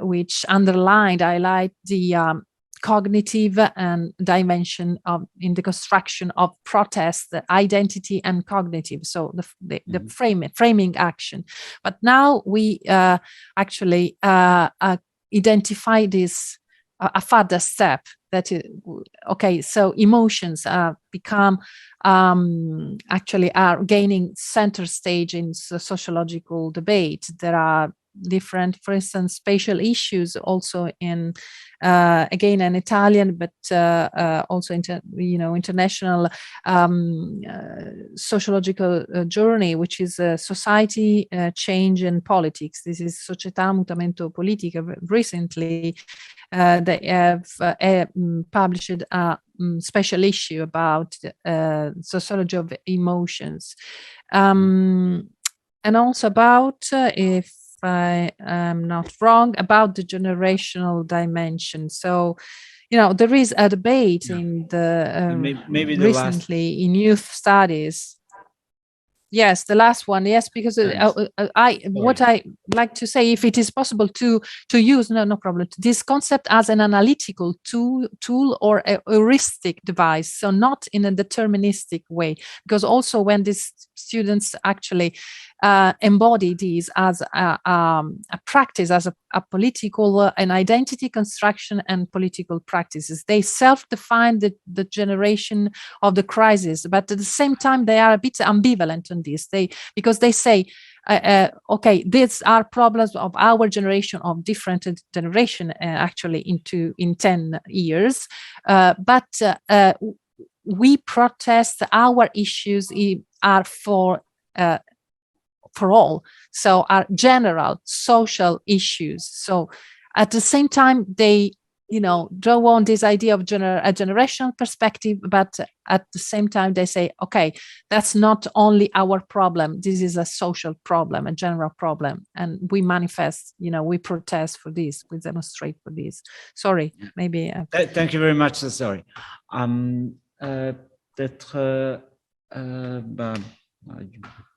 which highlight the cognitive and dimension in the construction of protest, the identity and cognitive. So the framing action. But now we actually identify this a further step, that so emotions become actually are gaining center stage in sociological debate. There are different, for instance, spatial issues also in, again, an Italian, but also international sociological journey, which is Society, Change and Politics. This is Società, Mutamento, Politica. Recently, they have published a special issue about sociology of emotions. And also about, if I am not wrong, about the generational dimension. So, there is a debate in the maybe the recently in youth studies. Yes, the last one. Yes, because what I like to say, if it is possible to use, no problem, this concept as an analytical tool or a heuristic device, so not in a deterministic way, because also when these students actually embody these as a practice, as a political, an identity construction and political practices. They self-define the generation of the crisis, but at the same time, they are a bit ambivalent on this. Because they say, okay, these are problems of our generation, of different generation, actually in 10 years, but we protest our issues are for all, so are general social issues. So at the same time, they draw on this idea of a generational perspective, but at the same time they say, okay, that's not only our problem, this is a social problem, a general problem, and we manifest, we protest for this, we demonstrate for this. Sorry, maybe thank you very much. Sorry. Peut-être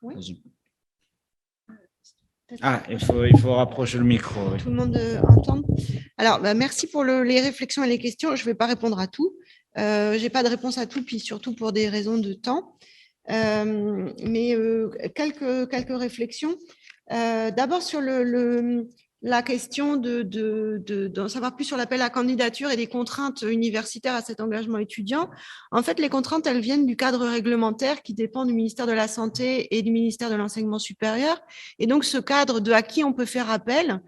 Oui. Il faut rapprocher le micro. Oui. Tout le monde entend. Alors, merci pour les réflexions et les questions. Je ne vais pas répondre à tout. Je n'ai pas de réponse à tout, puis surtout pour des raisons de temps. Mais quelques réflexions. D'abord, sur la question d'en savoir plus sur l'appel à candidature et des contraintes universitaires à cet engagement étudiant. En fait, les contraintes, elles viennent du cadre réglementaire qui dépend du ministère de la Santé et du ministère de l'Enseignement supérieur. Et donc, ce cadre à qui on peut faire appel,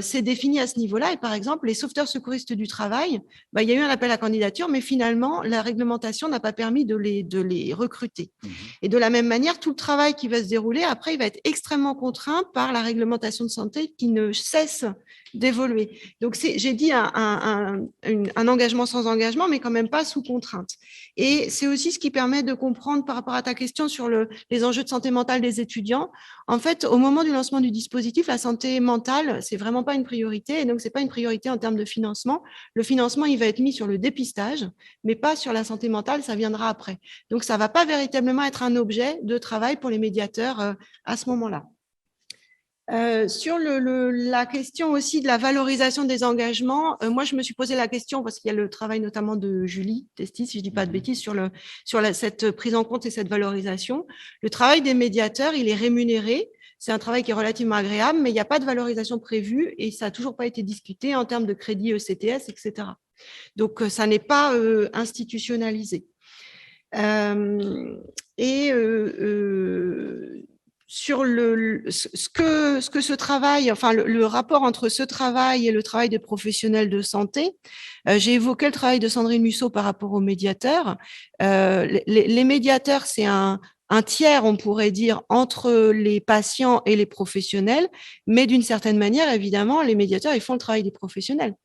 c'est défini à ce niveau-là. Et par exemple, les sauveteurs secouristes du travail, il y a eu un appel à candidature, mais finalement, la réglementation n'a pas permis de les recruter. Et de la même manière, tout le travail qui va se dérouler, après, il va être extrêmement contraint par la réglementation de santé qui ne cesse d'évoluer. Donc, j'ai dit un engagement sans engagement, mais quand même pas sous contrainte. Et c'est aussi ce qui permet de comprendre par rapport à ta question sur les enjeux de santé mentale des étudiants. En fait, au moment du lancement du dispositif, la santé mentale, c'est vraiment pas une priorité. Et donc, c'est pas une priorité en termes de financement. Le financement, il va être mis sur le dépistage, mais pas sur la santé mentale, ça viendra après. Donc, ça va pas véritablement être un objet de travail pour les médiateurs à ce moment-là. Sur la question aussi de la valorisation des engagements, moi, je me suis posé la question parce qu'il y a le travail notamment de Julie Testis, si je ne dis pas de bêtises, sur cette prise en compte et cette valorisation. Le travail des médiateurs, il est rémunéré. C'est un travail qui est relativement agréable, mais il n'y a pas de valorisation prévue et ça n'a toujours pas été discuté en termes de crédit ECTS, etc. Donc, ça n'est pas institutionnalisé. Sur ce que ce travail, enfin le rapport entre ce travail et le travail des professionnels de santé, j'ai évoqué le travail de Sandrine Musso par rapport aux médiateurs. Les médiateurs, c'est un tiers, on pourrait dire, entre les patients et les professionnels, mais d'une certaine manière, évidemment, les médiateurs, ils font le travail des professionnels.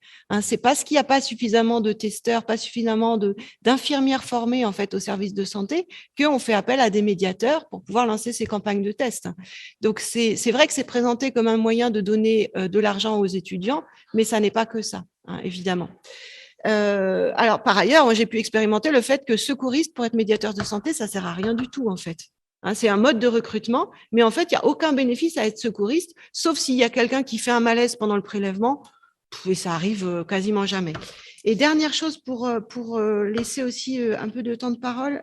C'est parce qu'il n'y a pas suffisamment de testeurs, pas suffisamment d'infirmières formées en fait au service de santé qu'on fait appel à des médiateurs pour pouvoir lancer ces campagnes de tests. Donc, c'est vrai que c'est présenté comme un moyen de donner de l'argent aux étudiants, mais ça n'est pas que ça, évidemment. Alors, par ailleurs, moi, j'ai pu expérimenter le fait que secouriste, pour être médiateur de santé, ça ne sert à rien du tout, en fait. C'est un mode de recrutement, mais en fait, il n'y a aucun bénéfice à être secouriste, sauf s'il y a quelqu'un qui fait un malaise pendant le prélèvement, et ça arrive quasiment jamais. Et dernière chose, pour laisser aussi un peu de temps de parole,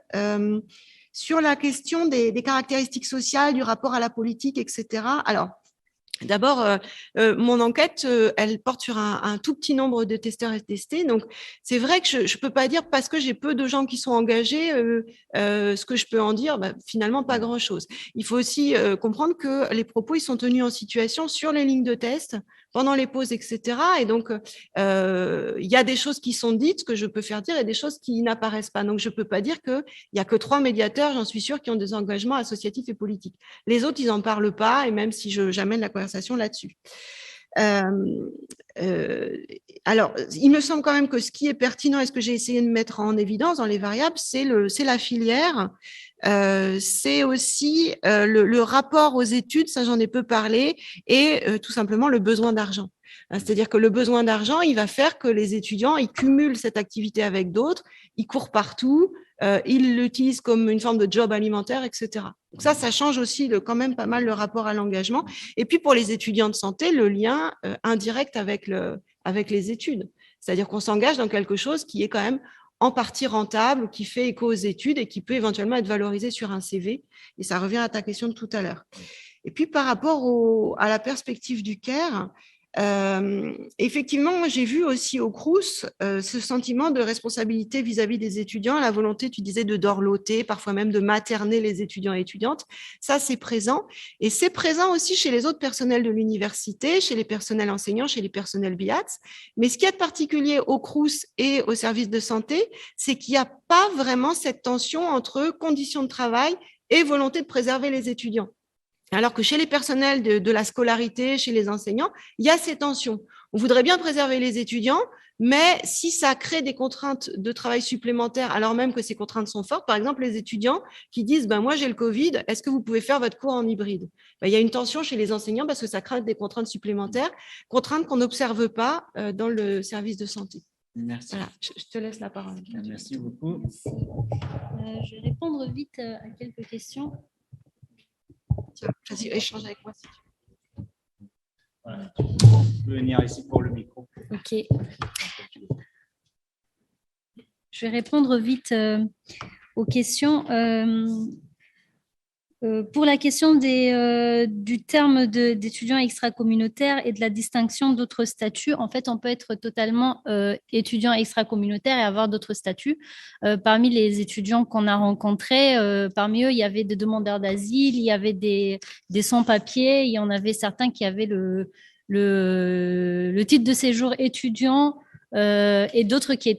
sur la question des caractéristiques sociales, du rapport à la politique, etc. Alors, D'abord, mon enquête, elle porte sur un tout petit nombre de testeurs et testés. Donc, c'est vrai que je ne peux pas dire parce que j'ai peu de gens qui sont engagés, ce que je peux en dire, finalement, pas grand-chose. Il faut aussi comprendre que les propos, ils sont tenus en situation sur les lignes de test, pendant les pauses, etc. Et donc, il y a des choses qui sont dites que je peux faire dire et des choses qui n'apparaissent pas. Donc, je ne peux pas dire qu'il n'y a que 3 médiateurs, j'en suis sûre, qui ont des engagements associatifs et politiques. Les autres, ils n'en parlent pas, et même si j'amène la conversation là-dessus. Alors, il me semble quand même que ce qui est pertinent et ce que j'ai essayé de mettre en évidence dans les variables, c'est la filière. C'est aussi le rapport aux études, ça j'en ai peu parlé, et tout simplement le besoin d'argent. C'est-à-dire que le besoin d'argent, il va faire que les étudiants, ils cumulent cette activité avec d'autres, ils courent partout, ils l'utilisent comme une forme de job alimentaire, etc. Donc ça change aussi quand même pas mal le rapport à l'engagement. Et puis pour les étudiants de santé, le lien indirect avec les études. C'est-à-dire qu'on s'engage dans quelque chose qui est quand même en partie rentable, qui fait écho aux études et qui peut éventuellement être valorisé sur un CV. Et ça revient à ta question de tout à l'heure. Et puis par rapport à la perspective du CARE, effectivement, j'ai vu aussi au Crous ce sentiment de responsabilité vis-à-vis des étudiants, la volonté, tu disais, de dorloter, parfois même de materner les étudiants et étudiantes. Ça, c'est présent. Et c'est présent aussi chez les autres personnels de l'université, chez les personnels enseignants, chez les personnels BIATS. Mais ce qui est de particulier au Crous et au service de santé, c'est qu'il n'y a pas vraiment cette tension entre conditions de travail et volonté de préserver les étudiants. Alors que chez les personnels de la scolarité, chez les enseignants, il y a ces tensions. On voudrait bien préserver les étudiants, mais si ça crée des contraintes de travail supplémentaires, alors même que ces contraintes sont fortes, par exemple les étudiants qui disent moi j'ai le Covid, est-ce que vous pouvez faire votre cours en hybride? Il y a une tension chez les enseignants parce que ça crée des contraintes supplémentaires, contraintes qu'on n'observe pas dans le service de santé. Merci. Voilà, je te laisse la parole. Merci beaucoup. Merci. Je vais répondre vite à quelques questions. Vas-y, échange avec moi. Voilà. Tu peux venir ici pour le micro. Ok. Je vais répondre vite aux questions. Pour la question du terme d'étudiants extracommunautaires et de la distinction d'autres statuts, en fait, on peut être totalement étudiant extracommunautaire et avoir d'autres statuts. Parmi les étudiants qu'on a rencontrés, parmi eux, il y avait des demandeurs d'asile, il y avait des sans-papiers, il y en avait certains qui avaient le titre de séjour étudiant, et d'autres qui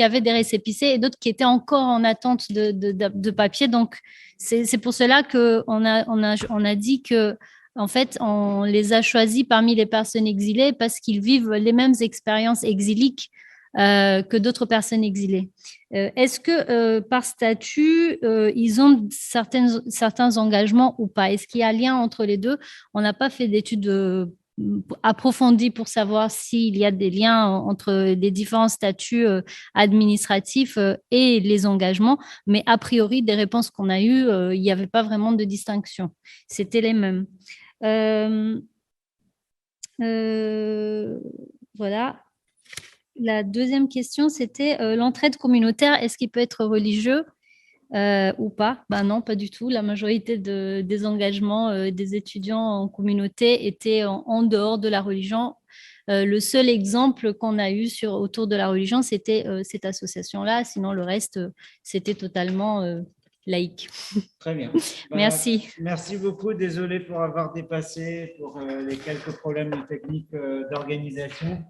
avaient des récépissés et d'autres qui étaient encore en attente de papier. Donc, c'est pour cela qu'on a dit que, en fait, on les a choisis parmi les personnes exilées parce qu'ils vivent les mêmes expériences exiliques que d'autres personnes exilées. Est-ce que par statut, ils ont certains engagements ou pas? Est-ce qu'il y a un lien entre les deux? On n'a pas fait d'études approfondie pour savoir s'il y a des liens entre les différents statuts administratifs et les engagements, mais a priori, des réponses qu'on a eues, il n'y avait pas vraiment de distinction. C'était les mêmes. Voilà. La deuxième question, c'était l'entraide communautaire, est-ce qu'il peut être religieux ou pas? Ben non, pas du tout. La majorité des engagements des étudiants en communauté étaient en dehors de la religion. Le seul exemple qu'on a eu autour de la religion, c'était cette association-là. Sinon, le reste, c'était totalement laïque. Très bien. Merci. Merci beaucoup. Désolé pour avoir dépassé pour les quelques problèmes techniques d'organisation.